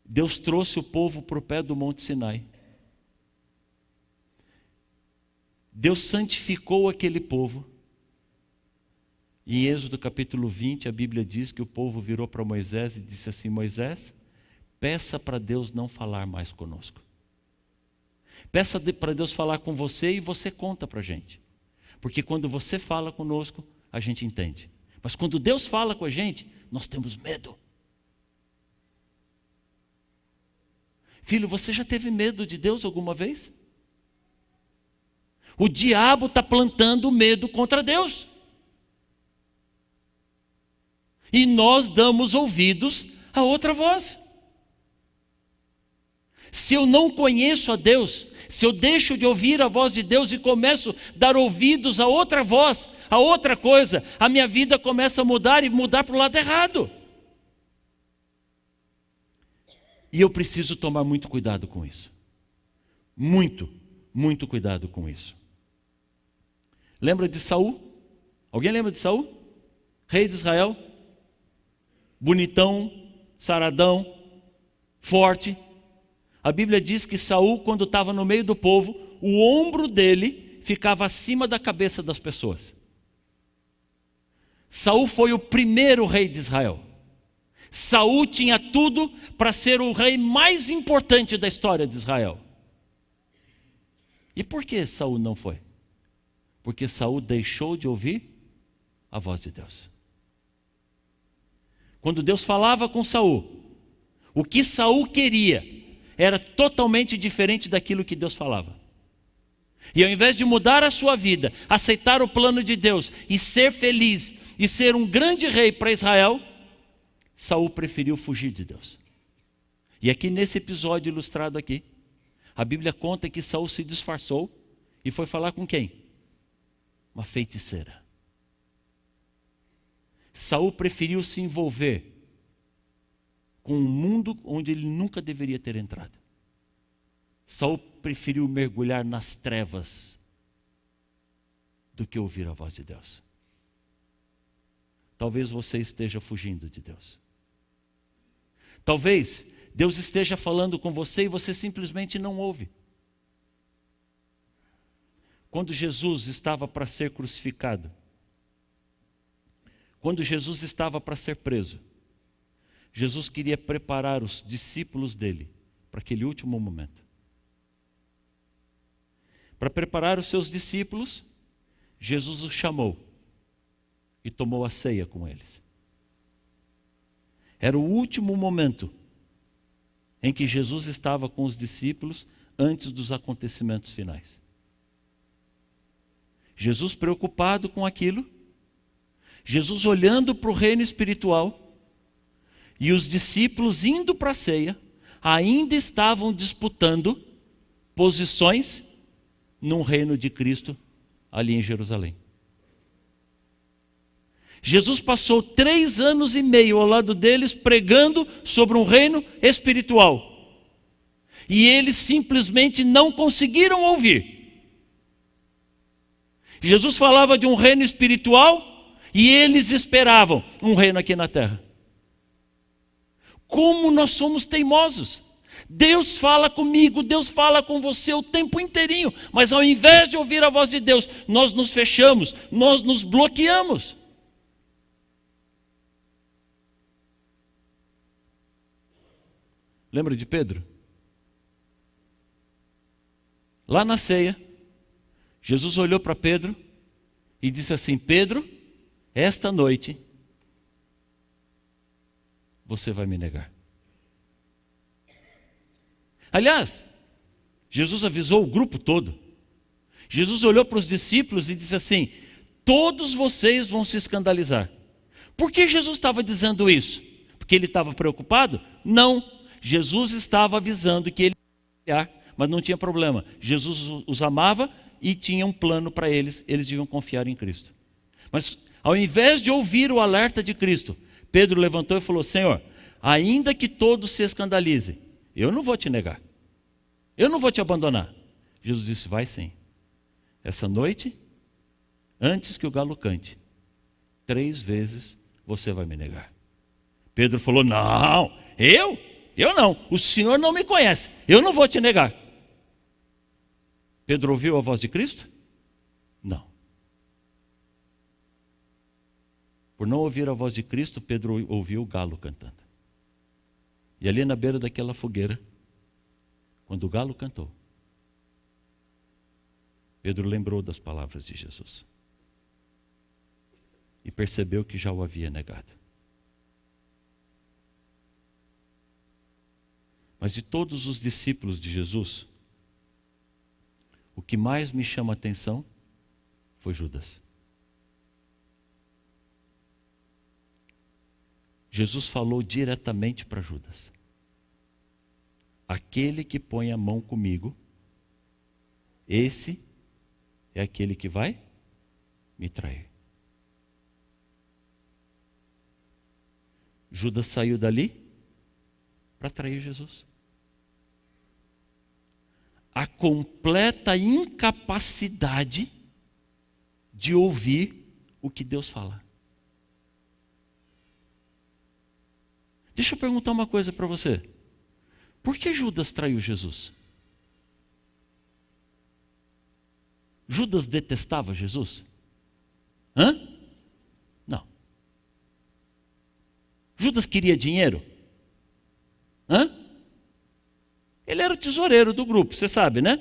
[SPEAKER 4] Deus trouxe o povo para o pé do Monte Sinai. Deus santificou aquele povo. Em Êxodo capítulo 20, a Bíblia diz que o povo virou para Moisés e disse assim: Moisés, peça para Deus não falar mais conosco. Peça para Deus falar com você e você conta para a gente. Porque quando você fala conosco, a gente entende. Mas quando Deus fala com a gente, nós temos medo. Filho, você já teve medo de Deus alguma vez? O diabo está plantando medo contra Deus. E nós damos ouvidos a outra voz. Se eu não conheço a Deus, se eu deixo de ouvir a voz de Deus e começo a dar ouvidos a outra voz, a outra coisa, a minha vida começa a mudar e mudar para o lado errado. E eu preciso tomar muito cuidado com isso. Muito, muito cuidado com isso. Lembra de Saul? Alguém lembra de Saul? Rei de Israel? Bonitão, saradão, forte. A Bíblia diz que Saul, quando estava no meio do povo, o ombro dele ficava acima da cabeça das pessoas. Saul foi o primeiro rei de Israel. Saul tinha tudo para ser o rei mais importante da história de Israel. E por que Saul não foi? Porque Saul deixou de ouvir a voz de Deus. Quando Deus falava com Saul, o que Saul queria era totalmente diferente daquilo que Deus falava. E ao invés de mudar a sua vida, aceitar o plano de Deus e ser feliz e ser um grande rei para Israel, Saul preferiu fugir de Deus. E aqui nesse episódio ilustrado aqui, a Bíblia conta que Saul se disfarçou e foi falar com quem? Uma feiticeira. Saul preferiu se envolver com um mundo onde ele nunca deveria ter entrado. Saul preferiu mergulhar nas trevas do que ouvir a voz de Deus. Talvez você esteja fugindo de Deus. Talvez Deus esteja falando com você e você simplesmente não ouve. Quando Jesus estava para ser crucificado, quando Jesus estava para ser preso, Jesus queria preparar os discípulos dele para aquele último momento. Para preparar os seus discípulos, Jesus os chamou e tomou a ceia com eles. Era o último momento em que Jesus estava com os discípulos antes dos acontecimentos finais. Jesus preocupado com aquilo, Jesus olhando para o reino espiritual, e os discípulos indo para a ceia, ainda estavam disputando posições num reino de Cristo ali em Jerusalém. Jesus passou 3 anos e meio ao lado deles pregando sobre um reino espiritual. E eles simplesmente não conseguiram ouvir. Jesus falava de um reino espiritual e eles esperavam um reino aqui na terra. Como nós somos teimosos. Deus fala comigo, Deus fala com você o tempo inteirinho, mas ao invés de ouvir a voz de Deus, nós nos fechamos, nós nos bloqueamos. Lembra de Pedro? Lá na ceia, Jesus olhou para Pedro e disse assim: Pedro, esta noite você vai me negar. Aliás, Jesus avisou o grupo todo. Jesus olhou para os discípulos e disse assim: todos vocês vão se escandalizar. Por que Jesus estava dizendo isso? Porque ele estava preocupado? Não. Jesus estava avisando que ele ia, mas não tinha problema. Jesus os amava e tinha um plano para eles. Eles deviam confiar em Cristo. Mas Ao invés de ouvir o alerta de Cristo, Pedro levantou e falou: Senhor, ainda que todos se escandalizem, eu não vou te negar. Eu não vou te abandonar. Jesus disse: vai sim. Essa noite, antes que o galo cante, 3 vezes você vai me negar. Pedro falou: não, eu não. O Senhor não me conhece. Eu não vou te negar. Pedro ouviu a voz de Cristo? Não. Por não ouvir a voz de Cristo, Pedro ouviu o galo cantando. E ali na beira daquela fogueira, quando o galo cantou, Pedro lembrou das palavras de Jesus e percebeu que já o havia negado. Mas de todos os discípulos de Jesus, o que mais me chama a atenção foi Judas. Jesus falou diretamente para Judas: aquele que põe a mão comigo, esse é aquele que vai me trair. Judas saiu dali para trair Jesus. A completa incapacidade de ouvir o que Deus fala. Deixa eu perguntar uma coisa para você. Por que Judas traiu Jesus? Judas detestava Jesus? Não. Judas queria dinheiro? Ele era o tesoureiro do grupo, você sabe, né?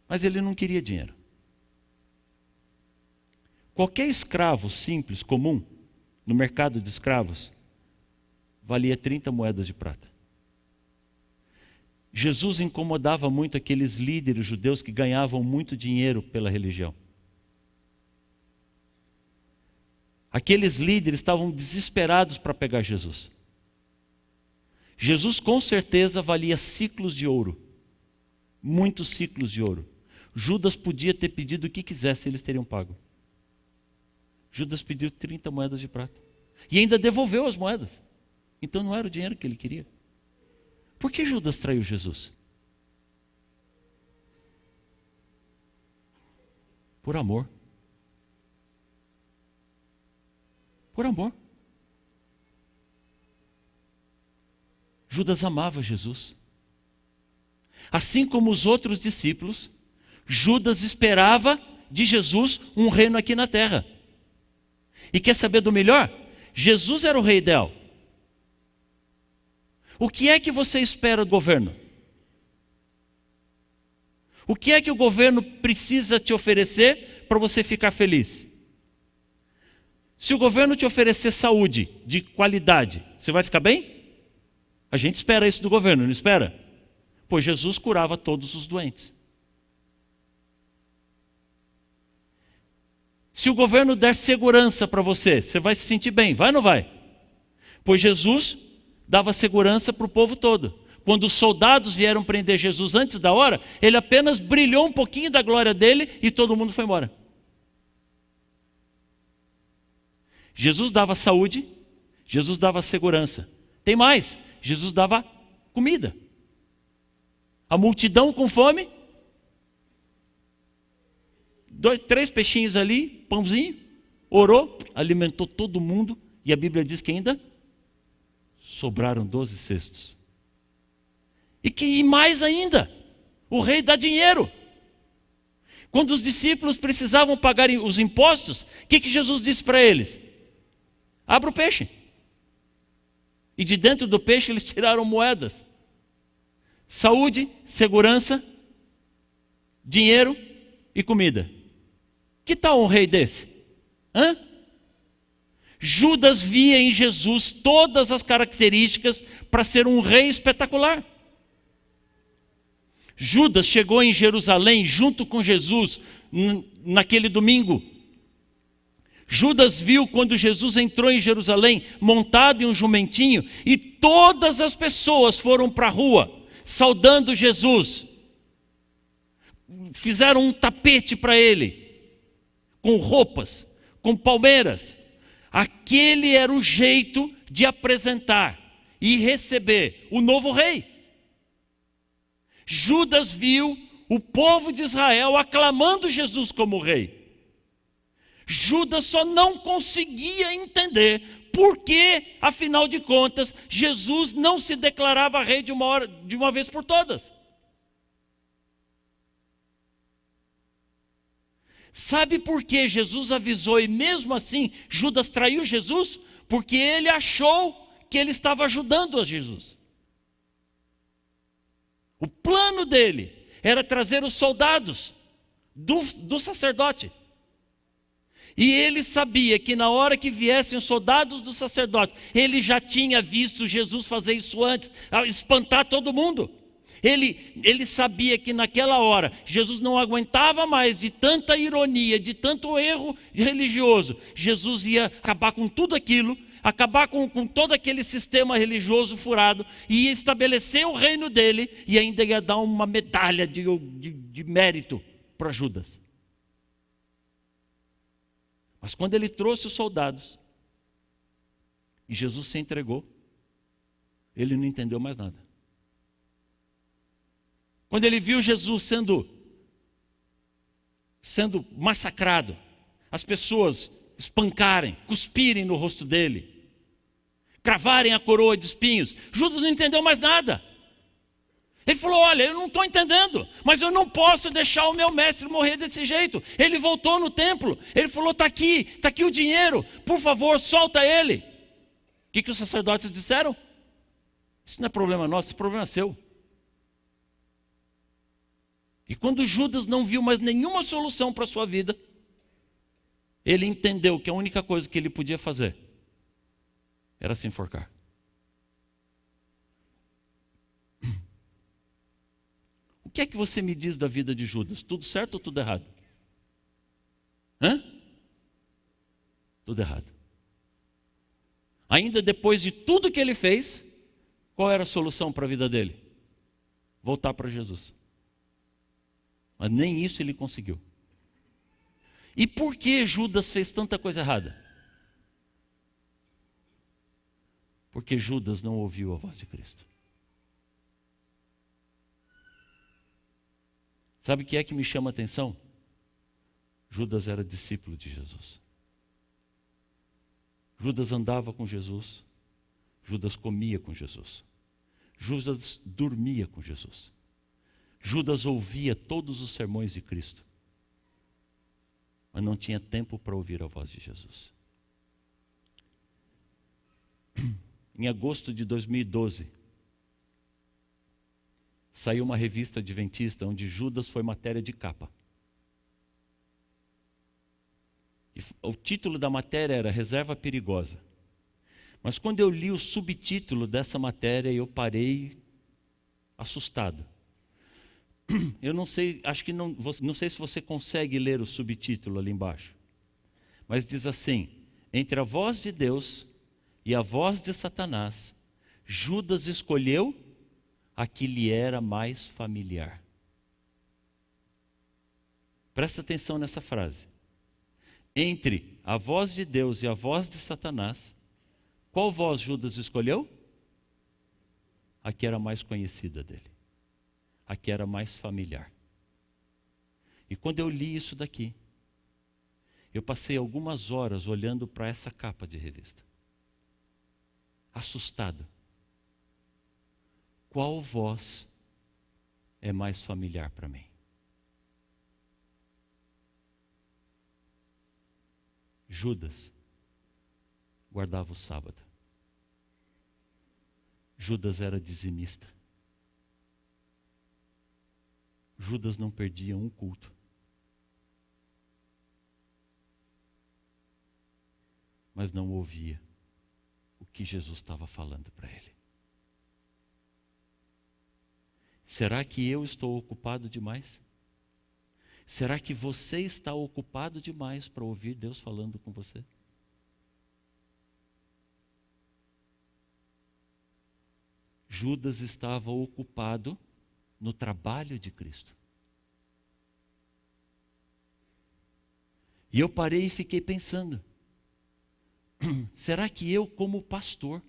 [SPEAKER 4] Mas ele não queria dinheiro. Qualquer escravo simples, comum, no mercado de escravos, valia 30 moedas de prata. Jesus incomodava muito aqueles líderes judeus que ganhavam muito dinheiro pela religião. Aqueles líderes estavam desesperados para pegar Jesus. Jesus com certeza valia ciclos de ouro. Muitos ciclos de ouro. Judas podia ter pedido o que quisesse, eles teriam pago. Judas pediu 30 moedas de prata. E ainda devolveu as moedas. Então não era o dinheiro que ele queria. Por que Judas traiu Jesus? Por amor. Por amor. Judas amava Jesus. Assim como os outros discípulos, Judas esperava de Jesus um reino aqui na terra. E quer saber do melhor? Jesus era o rei ideal. O que é que você espera do governo? O que é que o governo precisa te oferecer para você ficar feliz? Se o governo te oferecer saúde de qualidade, você vai ficar bem? A gente espera isso do governo, não espera? Pois Jesus curava todos os doentes. Se o governo der segurança para você, você vai se sentir bem, vai ou não vai? Pois Jesus dava segurança para o povo todo. Quando os soldados vieram prender Jesus antes da hora, ele apenas brilhou um pouquinho da glória dele e todo mundo foi embora. Jesus dava saúde, Jesus dava segurança. Tem mais, Jesus dava comida. A multidão com fome, 2, 3 peixinhos ali, pãozinho, orou, alimentou todo mundo, e a Bíblia diz que ainda sobraram 12 cestos. E mais ainda, o rei dá dinheiro. Quando os discípulos precisavam pagar os impostos, o que Jesus disse para eles? Abra o peixe. E de dentro do peixe eles tiraram moedas. Saúde, segurança, dinheiro e comida. Que tal um rei desse? Judas via em Jesus todas as características para ser um rei espetacular. Judas chegou em Jerusalém junto com Jesus naquele domingo. Judas viu quando Jesus entrou em Jerusalém montado em um jumentinho e todas as pessoas foram para a rua saudando Jesus. Fizeram um tapete para ele. com roupas, com palmeiras. Aquele era o jeito de apresentar e receber o novo rei. Judas viu o povo de Israel aclamando Jesus como rei. Judas só não conseguia entender por que, afinal de contas, Jesus não se declarava rei de uma vez por todas. Sabe por que Jesus avisou e mesmo assim Judas traiu Jesus? Porque ele achou que ele estava ajudando a Jesus. O plano dele era trazer os soldados do sacerdote. E ele sabia que na hora que viessem os soldados dos sacerdotes, ele já tinha visto Jesus fazer isso antes, espantar todo mundo. Ele sabia que naquela hora, Jesus não aguentava mais de tanta ironia, de tanto erro religioso. Jesus ia acabar com tudo aquilo, acabar com todo aquele sistema religioso furado, e ia estabelecer o reino dele, e ainda ia dar uma medalha de mérito para Judas. Mas quando ele trouxe os soldados, e Jesus se entregou, ele não entendeu mais nada. Quando ele viu Jesus sendo massacrado, as pessoas espancarem, cuspirem no rosto dele, cravarem a coroa de espinhos, Judas não entendeu mais nada. Ele falou: olha, eu não estou entendendo, mas eu não posso deixar o meu mestre morrer desse jeito. Ele voltou no templo, ele falou: está aqui o dinheiro, por favor, solta ele. O que os sacerdotes disseram? Isso não é problema nosso, esse problema é seu. E quando Judas não viu mais nenhuma solução para a sua vida, ele entendeu que a única coisa que ele podia fazer era se enforcar. O que é que você me diz da vida de Judas? Tudo certo ou tudo errado? Tudo errado. Ainda depois de tudo que ele fez, qual era a solução para a vida dele? Voltar para Jesus. Mas nem isso ele conseguiu. E por que Judas fez tanta coisa errada? Porque Judas não ouviu a voz de Cristo. Sabe o que é que me chama a atenção? Judas era discípulo de Jesus. Judas andava com Jesus. Judas comia com Jesus. Judas dormia com Jesus. Judas ouvia todos os sermões de Cristo, mas não tinha tempo para ouvir a voz de Jesus. Em agosto de 2012, saiu uma revista adventista onde Judas foi matéria de capa. E o título da matéria era Reserva Perigosa. Mas quando eu li o subtítulo dessa matéria, eu parei assustado. Eu não sei, acho que não sei se você consegue ler o subtítulo ali embaixo. Mas diz assim: entre a voz de Deus e a voz de Satanás, Judas escolheu a que lhe era mais familiar. Presta atenção nessa frase. Entre a voz de Deus e a voz de Satanás, qual voz Judas escolheu? A que era mais conhecida dele. A que era mais familiar. E quando eu li isso daqui, eu passei algumas horas olhando para essa capa de revista, assustado. Qual voz é mais familiar para mim? Judas guardava o sábado. Judas era dizimista. Judas não perdia um culto. Mas não ouvia o que Jesus estava falando para ele. Será que eu estou ocupado demais? Será que você está ocupado demais para ouvir Deus falando com você? Judas estava ocupado no trabalho de Cristo. E eu parei e fiquei pensando, será que eu, como pastor,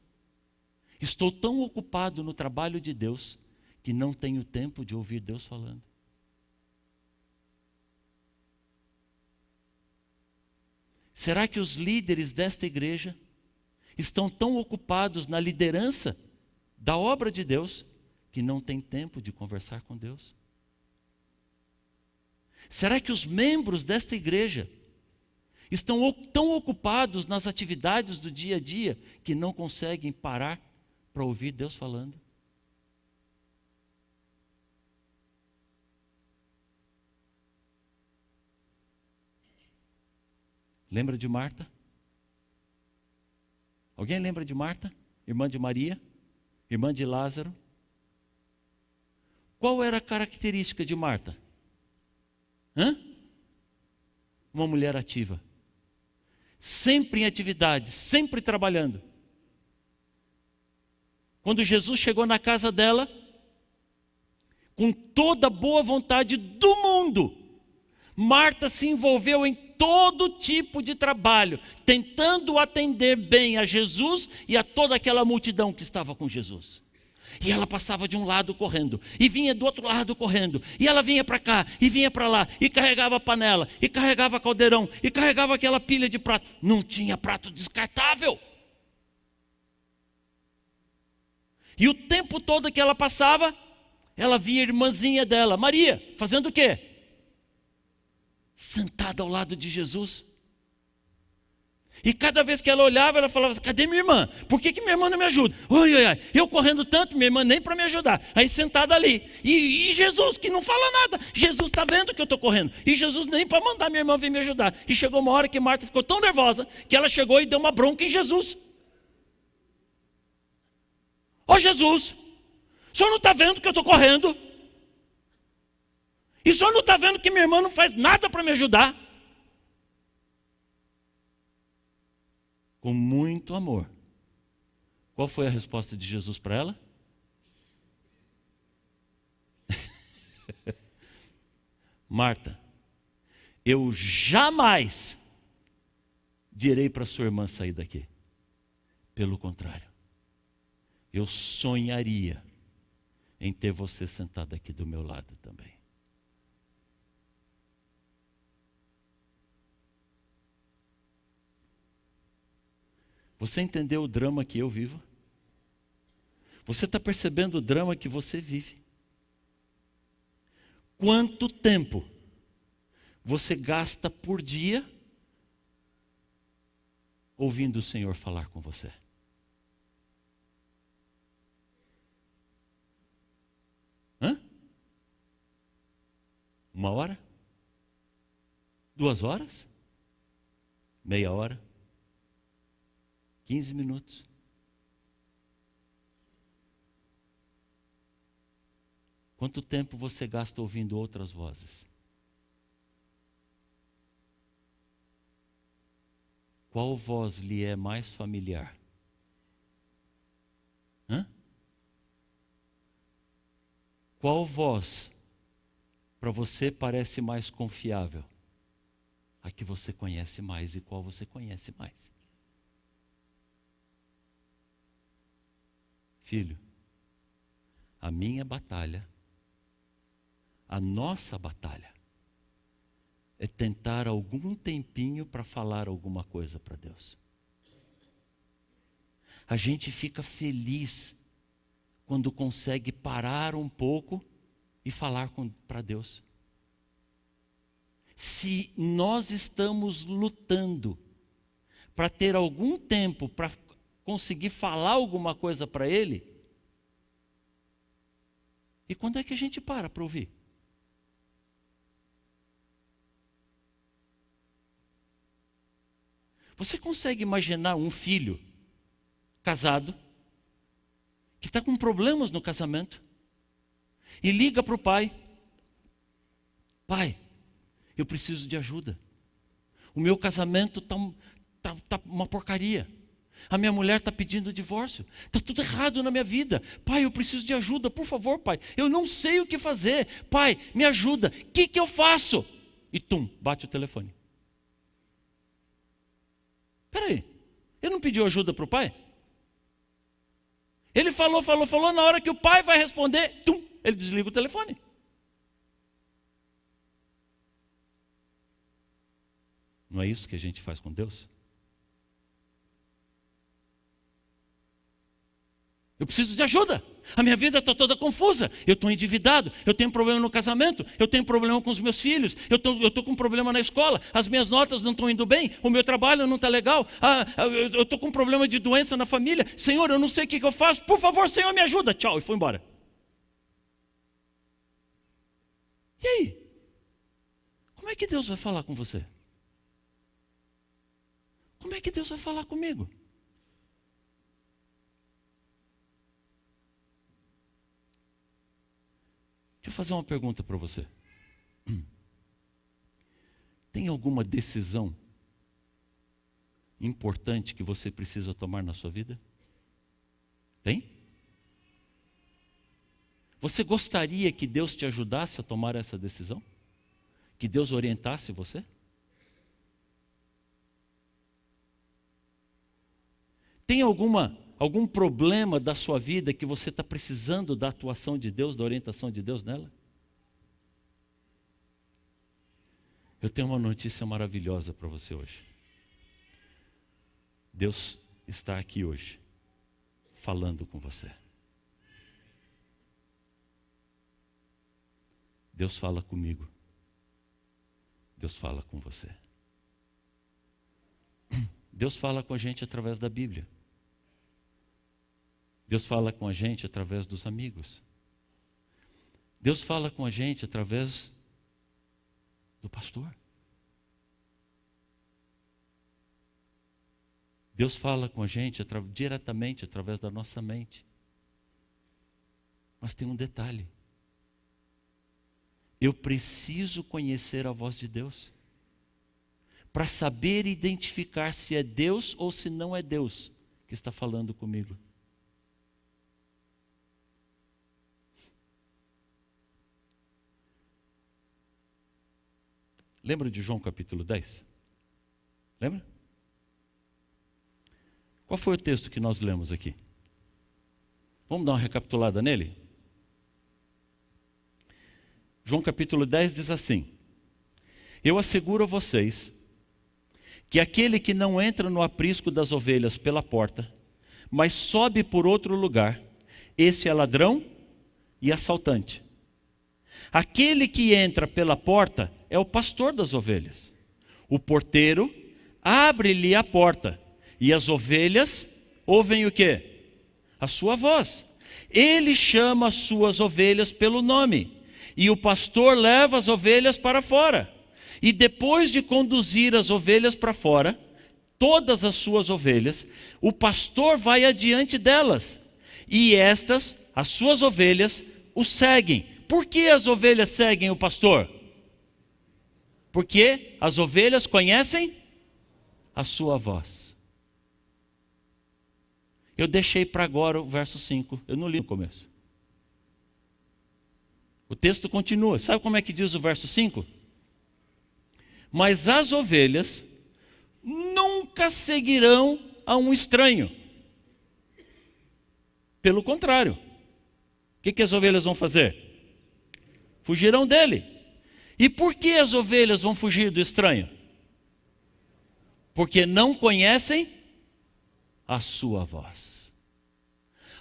[SPEAKER 4] estou tão ocupado no trabalho de Deus que não tenho tempo de ouvir Deus falando? Será que os líderes desta igreja estão tão ocupados na liderança da obra de Deus que não têm tempo de conversar com Deus? Será que os membros desta igreja estão tão ocupados nas atividades do dia a dia que não conseguem parar para ouvir Deus falando? Lembra de Marta? Alguém lembra de Marta? Irmã de Maria? Irmã de Lázaro? Qual era a característica de Marta? Uma mulher ativa. Sempre em atividade, sempre trabalhando. Quando Jesus chegou na casa dela, com toda a boa vontade do mundo, Marta se envolveu em todo tipo de trabalho, tentando atender bem a Jesus e a toda aquela multidão que estava com Jesus. E ela passava de um lado correndo, e vinha do outro lado correndo, e ela vinha para cá, e vinha para lá, e carregava a panela, e carregava caldeirão, e carregava aquela pilha de prato. Não tinha prato descartável. E o tempo todo que ela passava, ela via a irmãzinha dela, Maria, fazendo o quê? Sentada ao lado de Jesus. E cada vez que ela olhava, ela falava, cadê minha irmã? Por que minha irmã não me ajuda? Eu correndo tanto, minha irmã nem para me ajudar. Aí sentada ali. E Jesus, que não fala nada. Jesus está vendo que eu estou correndo. E Jesus nem para mandar minha irmã vir me ajudar. E chegou uma hora que Marta ficou tão nervosa, que ela chegou e deu uma bronca em Jesus. Jesus, o senhor não está vendo que eu estou correndo? E o senhor não está vendo que minha irmã não faz nada para me ajudar? Com muito amor. Qual foi a resposta de Jesus para ela? Marta, eu jamais direi para sua irmã sair daqui. Pelo contrário, eu sonharia em ter você sentada aqui do meu lado também. Você entendeu o drama que eu vivo? Você está percebendo o drama que você vive? Quanto tempo você gasta por dia ouvindo o Senhor falar com você? Uma hora? 2 horas? Meia hora? 15 minutos. Quanto tempo você gasta ouvindo outras vozes? Qual voz lhe é mais familiar? Qual voz para você parece mais confiável? A que você conhece mais e qual você conhece mais? Filho, a minha batalha, a nossa batalha, é tentar algum tempinho para falar alguma coisa para Deus. A gente fica feliz quando consegue parar um pouco e falar para Deus. Se nós estamos lutando para ter algum tempo para conseguir falar alguma coisa para Ele, e quando é que a gente para ouvir? Você consegue imaginar um filho casado, que está com problemas no casamento, e liga para o pai: pai, eu preciso de ajuda, o meu casamento está uma porcaria, a minha mulher está pedindo divórcio, está tudo errado na minha vida, pai, eu preciso de ajuda, por favor, pai, eu não sei o que fazer, pai, me ajuda, o que eu faço? E bate o telefone. Espera aí, ele não pediu ajuda para o pai? Ele falou, na hora que o pai vai responder, ele desliga o telefone. Não é isso que a gente faz com Deus? Eu preciso de ajuda. A minha vida está toda confusa. Eu estou endividado. Eu tenho problema no casamento. Eu tenho problema com os meus filhos. Eu estou com problema na escola. As minhas notas não estão indo bem. O meu trabalho não está legal. Eu estou com problema de doença na família. Senhor, eu não sei o que eu faço. Por favor, Senhor, me ajuda. Tchau, e foi embora. E aí? Como é que Deus vai falar com você? Como é que Deus vai falar comigo? Deixa eu fazer uma pergunta para você. Tem alguma decisão importante que você precisa tomar na sua vida? Tem? Você gostaria que Deus te ajudasse a tomar essa decisão? Que Deus orientasse você? Tem algum problema da sua vida que você está precisando da atuação de Deus, da orientação de Deus nela? Eu tenho uma notícia maravilhosa para você hoje. Deus está aqui hoje, falando com você. Deus fala comigo. Deus fala com você. Deus fala com a gente através da Bíblia. Deus fala com a gente através dos amigos. Deus fala com a gente através do pastor. Deus fala com a gente diretamente através da nossa mente. Mas tem um detalhe. Eu preciso conhecer a voz de Deus para saber identificar se é Deus ou se não é Deus que está falando comigo. Lembra de João capítulo 10? Lembra? Qual foi o texto que nós lemos aqui? Vamos dar uma recapitulada nele? João capítulo 10 diz assim: Eu asseguro a vocês que aquele que não entra no aprisco das ovelhas pela porta, mas sobe por outro lugar, esse é ladrão e assaltante. Aquele que entra pela porta é o pastor das ovelhas. O porteiro abre-lhe a porta e as ovelhas ouvem o quê? A sua voz. Ele chama as suas ovelhas pelo nome e o pastor leva as ovelhas para fora. E depois de conduzir as ovelhas para fora, todas as suas ovelhas, o pastor vai adiante delas. E estas, as suas ovelhas, o seguem. Por que as ovelhas seguem o pastor? Porque as ovelhas conhecem a sua voz. Eu deixei para agora o verso 5, eu não li no começo. O texto continua, sabe como é que diz o verso 5? Mas as ovelhas nunca seguirão a um estranho. Pelo contrário, o que as ovelhas vão fazer? Fugirão dele. E por que as ovelhas vão fugir do estranho? Porque não conhecem a sua voz.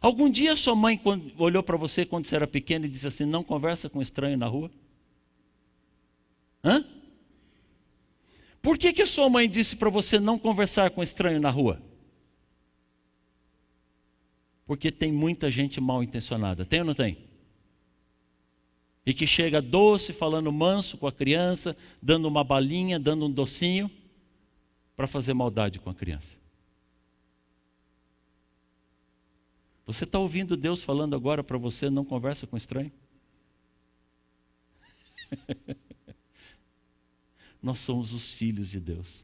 [SPEAKER 4] Algum dia sua mãe olhou para você quando você era pequeno e disse assim: não conversa com estranho na rua? Hã? Por que a sua mãe disse para você não conversar com estranho na rua? Porque tem muita gente mal intencionada. Tem ou não tem? E que chega doce, falando manso com a criança, dando uma balinha, dando um docinho, para fazer maldade com a criança. Você está ouvindo Deus falando agora para você: não conversa com estranho? Nós somos os filhos de Deus.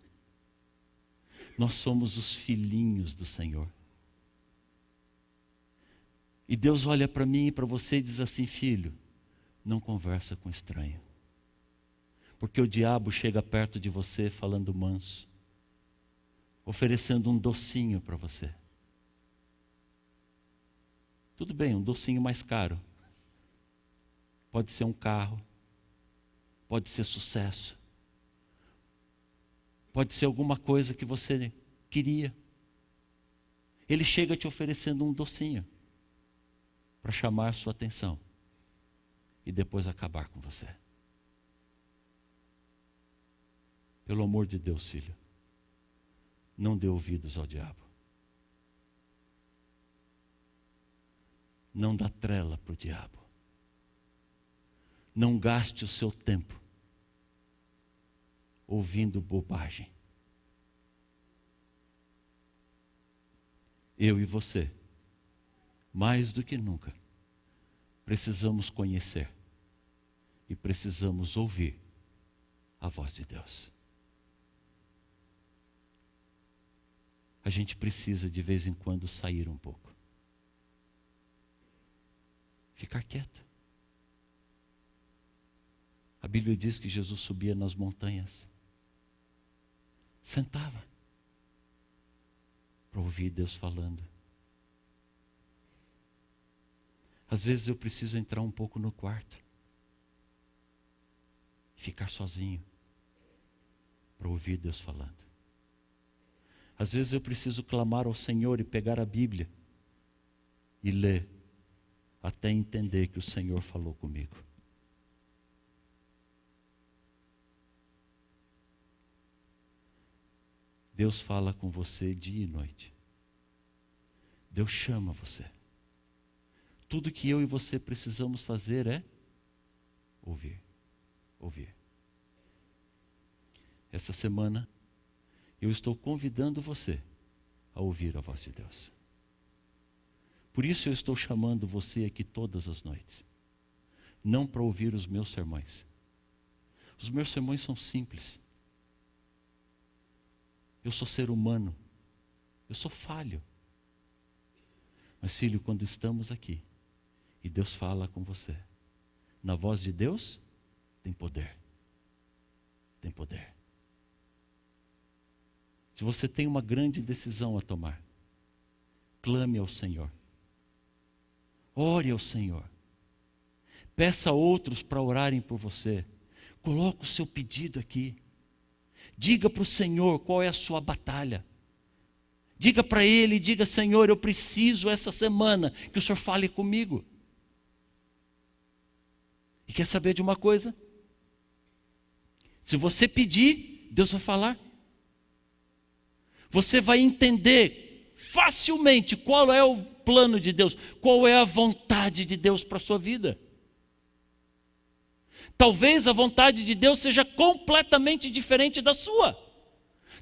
[SPEAKER 4] Nós somos os filhinhos do Senhor. E Deus olha para mim e para você e diz assim: filho, não conversa com estranho. Porque o diabo chega perto de você falando manso, oferecendo um docinho para você. Tudo bem, um docinho mais caro. Pode ser um carro, pode ser sucesso, pode ser alguma coisa que você queria. Ele chega te oferecendo um docinho para chamar a sua atenção e depois acabar com você. Pelo amor de Deus, filho, não dê ouvidos ao diabo. Não dá trela para o diabo. Não gaste o seu tempo ouvindo bobagem. Eu e você, mais do que nunca, precisamos conhecer e precisamos ouvir a voz de Deus. A gente precisa de vez em quando sair um pouco. Ficar quieto. A Bíblia diz que Jesus subia nas montanhas, sentava para ouvir Deus falando. Às vezes eu preciso entrar um pouco no quarto, ficar sozinho para ouvir Deus falando. Às vezes eu preciso clamar ao Senhor e pegar a Bíblia e ler até entender que o Senhor falou comigo. Deus fala com você dia e noite. Deus chama você. Tudo que eu e você precisamos fazer é ouvir. Ouvir. Essa semana, eu estou convidando você a ouvir a voz de Deus. Por isso eu estou chamando você aqui todas as noites. Não para ouvir os meus sermões. Os meus sermões são simples. Eu sou ser humano. Eu sou falho. Mas, filho, quando estamos aqui e Deus fala com você, na voz de Deus tem poder. Tem poder. Se você tem uma grande decisão a tomar, clame ao Senhor. Ore ao Senhor. Peça a outros para orarem por você. Coloque o seu pedido aqui. Diga para o Senhor qual é a sua batalha. Diga para Ele, diga: Senhor, eu preciso essa semana que o Senhor fale comigo. E quer saber de uma coisa? Se você pedir, Deus vai falar. Você vai entender facilmente qual é o plano de Deus, qual é a vontade de Deus para a sua vida. Talvez a vontade de Deus seja completamente diferente da sua.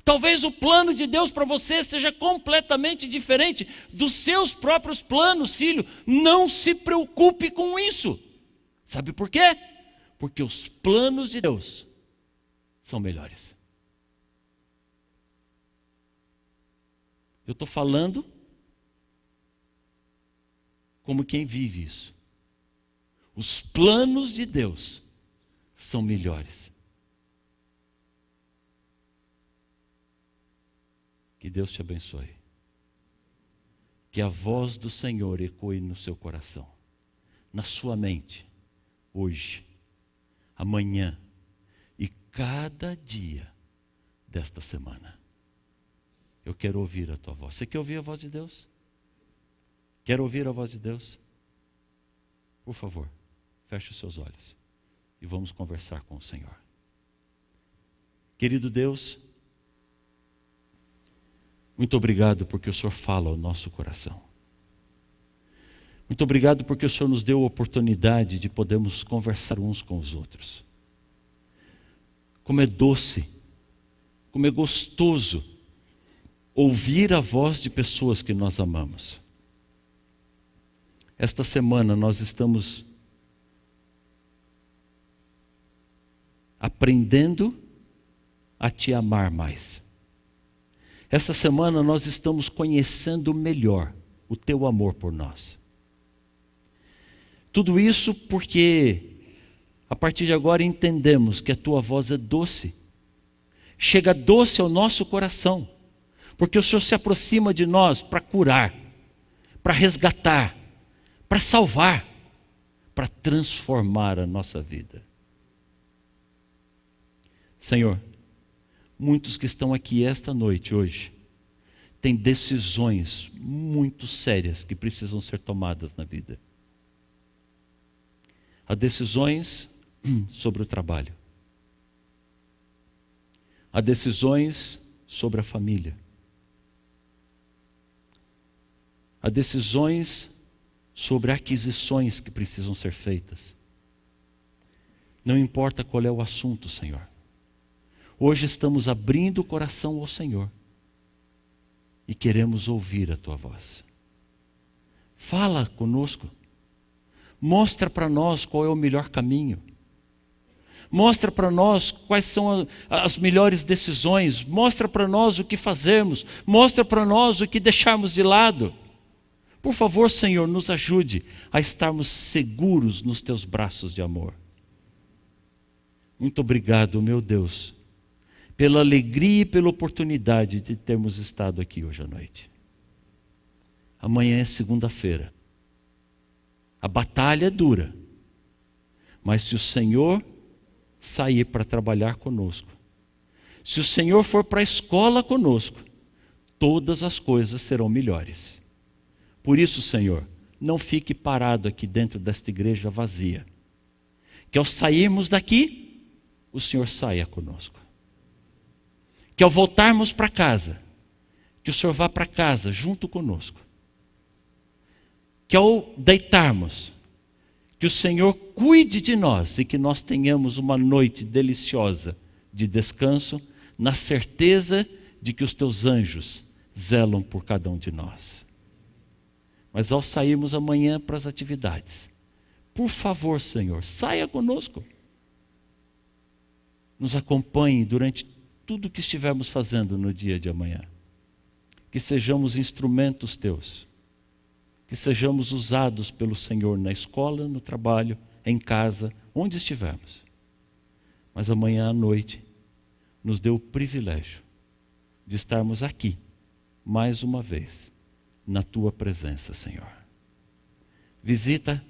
[SPEAKER 4] Talvez o plano de Deus para você seja completamente diferente dos seus próprios planos, filho. Não se preocupe com isso. Sabe por quê? Porque os planos de Deus são melhores. Eu estou falando como quem vive isso. Os planos de Deus são melhores. Que Deus te abençoe. Que a voz do Senhor ecoe no seu coração, na sua mente, hoje, amanhã e cada dia desta semana. Eu quero ouvir a tua voz. Você quer ouvir a voz de Deus? Quer ouvir a voz de Deus? Por favor, feche os seus olhos e vamos conversar com o Senhor. Querido Deus, muito obrigado porque o Senhor fala ao nosso coração. Muito obrigado porque o Senhor nos deu a oportunidade de podermos conversar uns com os outros. Como é doce, como é gostoso ouvir a voz de pessoas que nós amamos. Esta semana nós estamos aprendendo a te amar mais. Essa semana nós estamos conhecendo melhor o teu amor por nós. Tudo isso porque a partir de agora entendemos que a tua voz é doce. Chega doce ao nosso coração, Porque o Senhor se aproxima de nós para curar, para resgatar, para salvar, para transformar a nossa vida. Senhor, muitos que estão aqui esta noite, hoje, têm decisões muito sérias que precisam ser tomadas na vida. Há decisões sobre o trabalho. Há decisões sobre a família. Há decisões sobre aquisições que precisam ser feitas. Não importa qual é o assunto, Senhor. Hoje estamos abrindo o coração ao Senhor e queremos ouvir a Tua voz. Fala conosco. Mostra para nós qual é o melhor caminho. Mostra para nós quais são as melhores decisões. Mostra para nós o que fazemos. Mostra para nós o que deixarmos de lado. Por favor, Senhor, nos ajude a estarmos seguros nos Teus braços de amor. Muito obrigado, meu Deus, pela alegria e pela oportunidade de termos estado aqui hoje à noite. Amanhã é segunda-feira. A batalha é dura, mas se o Senhor sair para trabalhar conosco, se o Senhor for para a escola conosco, todas as coisas serão melhores. Por isso, Senhor, não fique parado aqui dentro desta igreja vazia. Que ao sairmos daqui, o Senhor saia conosco. Que ao voltarmos para casa, que o Senhor vá para casa junto conosco. Que ao deitarmos, que o Senhor cuide de nós e que nós tenhamos uma noite deliciosa de descanso, na certeza de que os Teus anjos zelam por cada um de nós. Mas ao sairmos amanhã para as atividades, por favor, Senhor, saia conosco. Nos acompanhe durante tudo o que estivermos fazendo no dia de amanhã. Que sejamos instrumentos Teus. Que sejamos usados pelo Senhor na escola, no trabalho, em casa, onde estivermos. Mas amanhã à noite, nos dê o privilégio de estarmos aqui, mais uma vez, na Tua presença, Senhor. Visita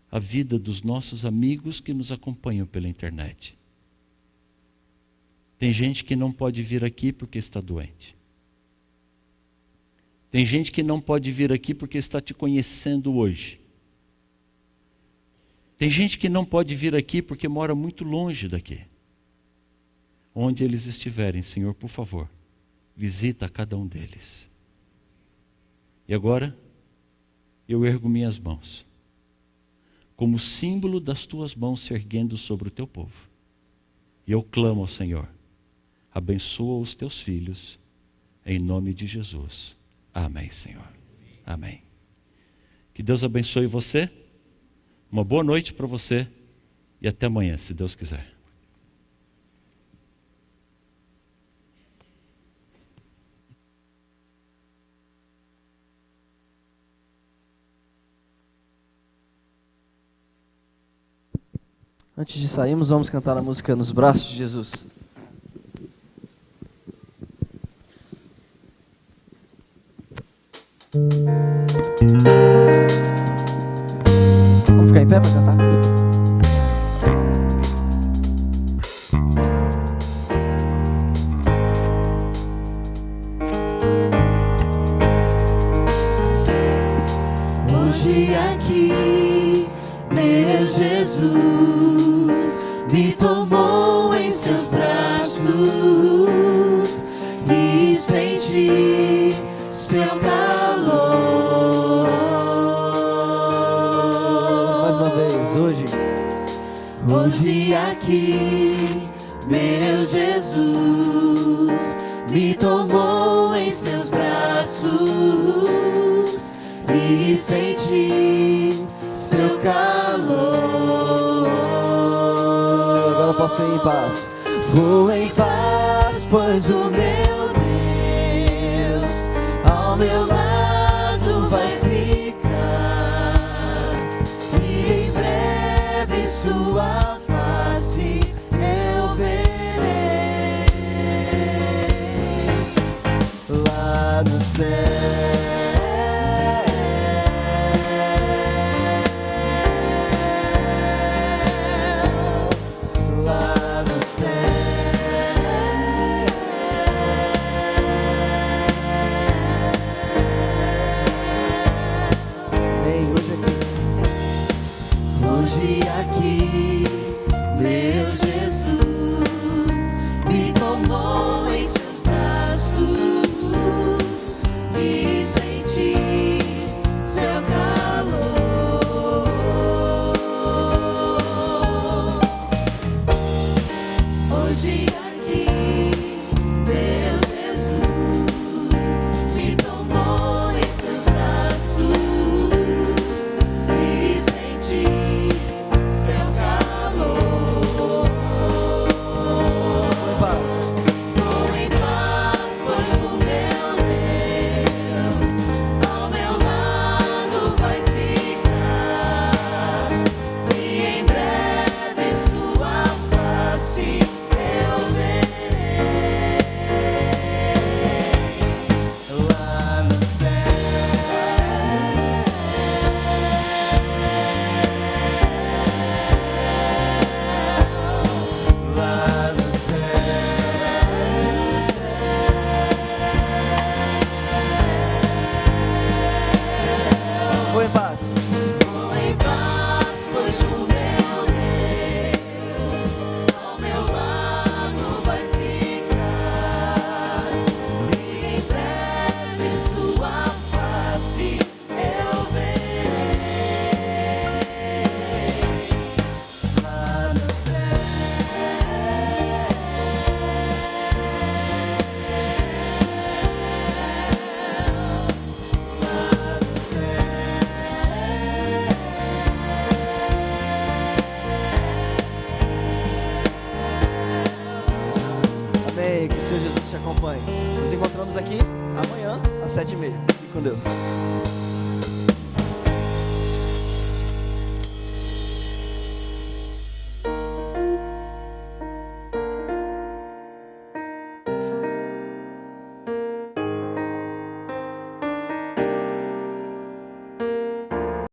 [SPEAKER 4] a vida dos nossos amigos que nos acompanham pela internet. Tem gente que não pode vir aqui porque está doente. Tem gente que não pode vir aqui porque está Te conhecendo hoje. Tem gente que não pode vir aqui porque mora muito longe daqui. Onde eles estiverem, Senhor, por favor, visita cada um deles. E agora, eu ergo minhas mãos, como símbolo das Tuas mãos se erguendo sobre o Teu povo. E eu clamo ao Senhor, abençoa os Teus filhos, em nome de Jesus. Amém, Senhor. Amém. Que Deus abençoe você. Uma boa noite para você. E até amanhã, se Deus quiser.
[SPEAKER 1] Antes de sairmos, vamos cantar a música Nos Braços de Jesus. Vamos ficar em pé para cantar?
[SPEAKER 2] Hoje aqui, meu Jesus me tomou em seus braços e senti seu calor.
[SPEAKER 1] Mais uma vez,
[SPEAKER 2] hoje aqui, meu Jesus me tomou em seus braços e senti seu calor.
[SPEAKER 1] Agora eu posso ir em paz.
[SPEAKER 2] Vou em paz, pois o meu Deus ao meu lado vai ficar, e em breve sua face eu verei.
[SPEAKER 1] Lá
[SPEAKER 2] aqui, meu Jesus me tomou em seus braços e senti seu calor. Hoje aqui, meu Jesus me tomou em seus braços e senti seu calor. Vou em paz, pois o meu Deus ao meu lado vai ficar, e em breve sua face eu verei. Lá no céu, lá no
[SPEAKER 1] Vou em paz.
[SPEAKER 2] vou em paz, pois o meu Deus ao meu lado vai ficar, e em breve sua face eu verei. Lá no céu,
[SPEAKER 1] Amém. Que o Senhor Jesus te acompanhe. Nos encontramos aqui amanhã às 7h30. Fique com Deus.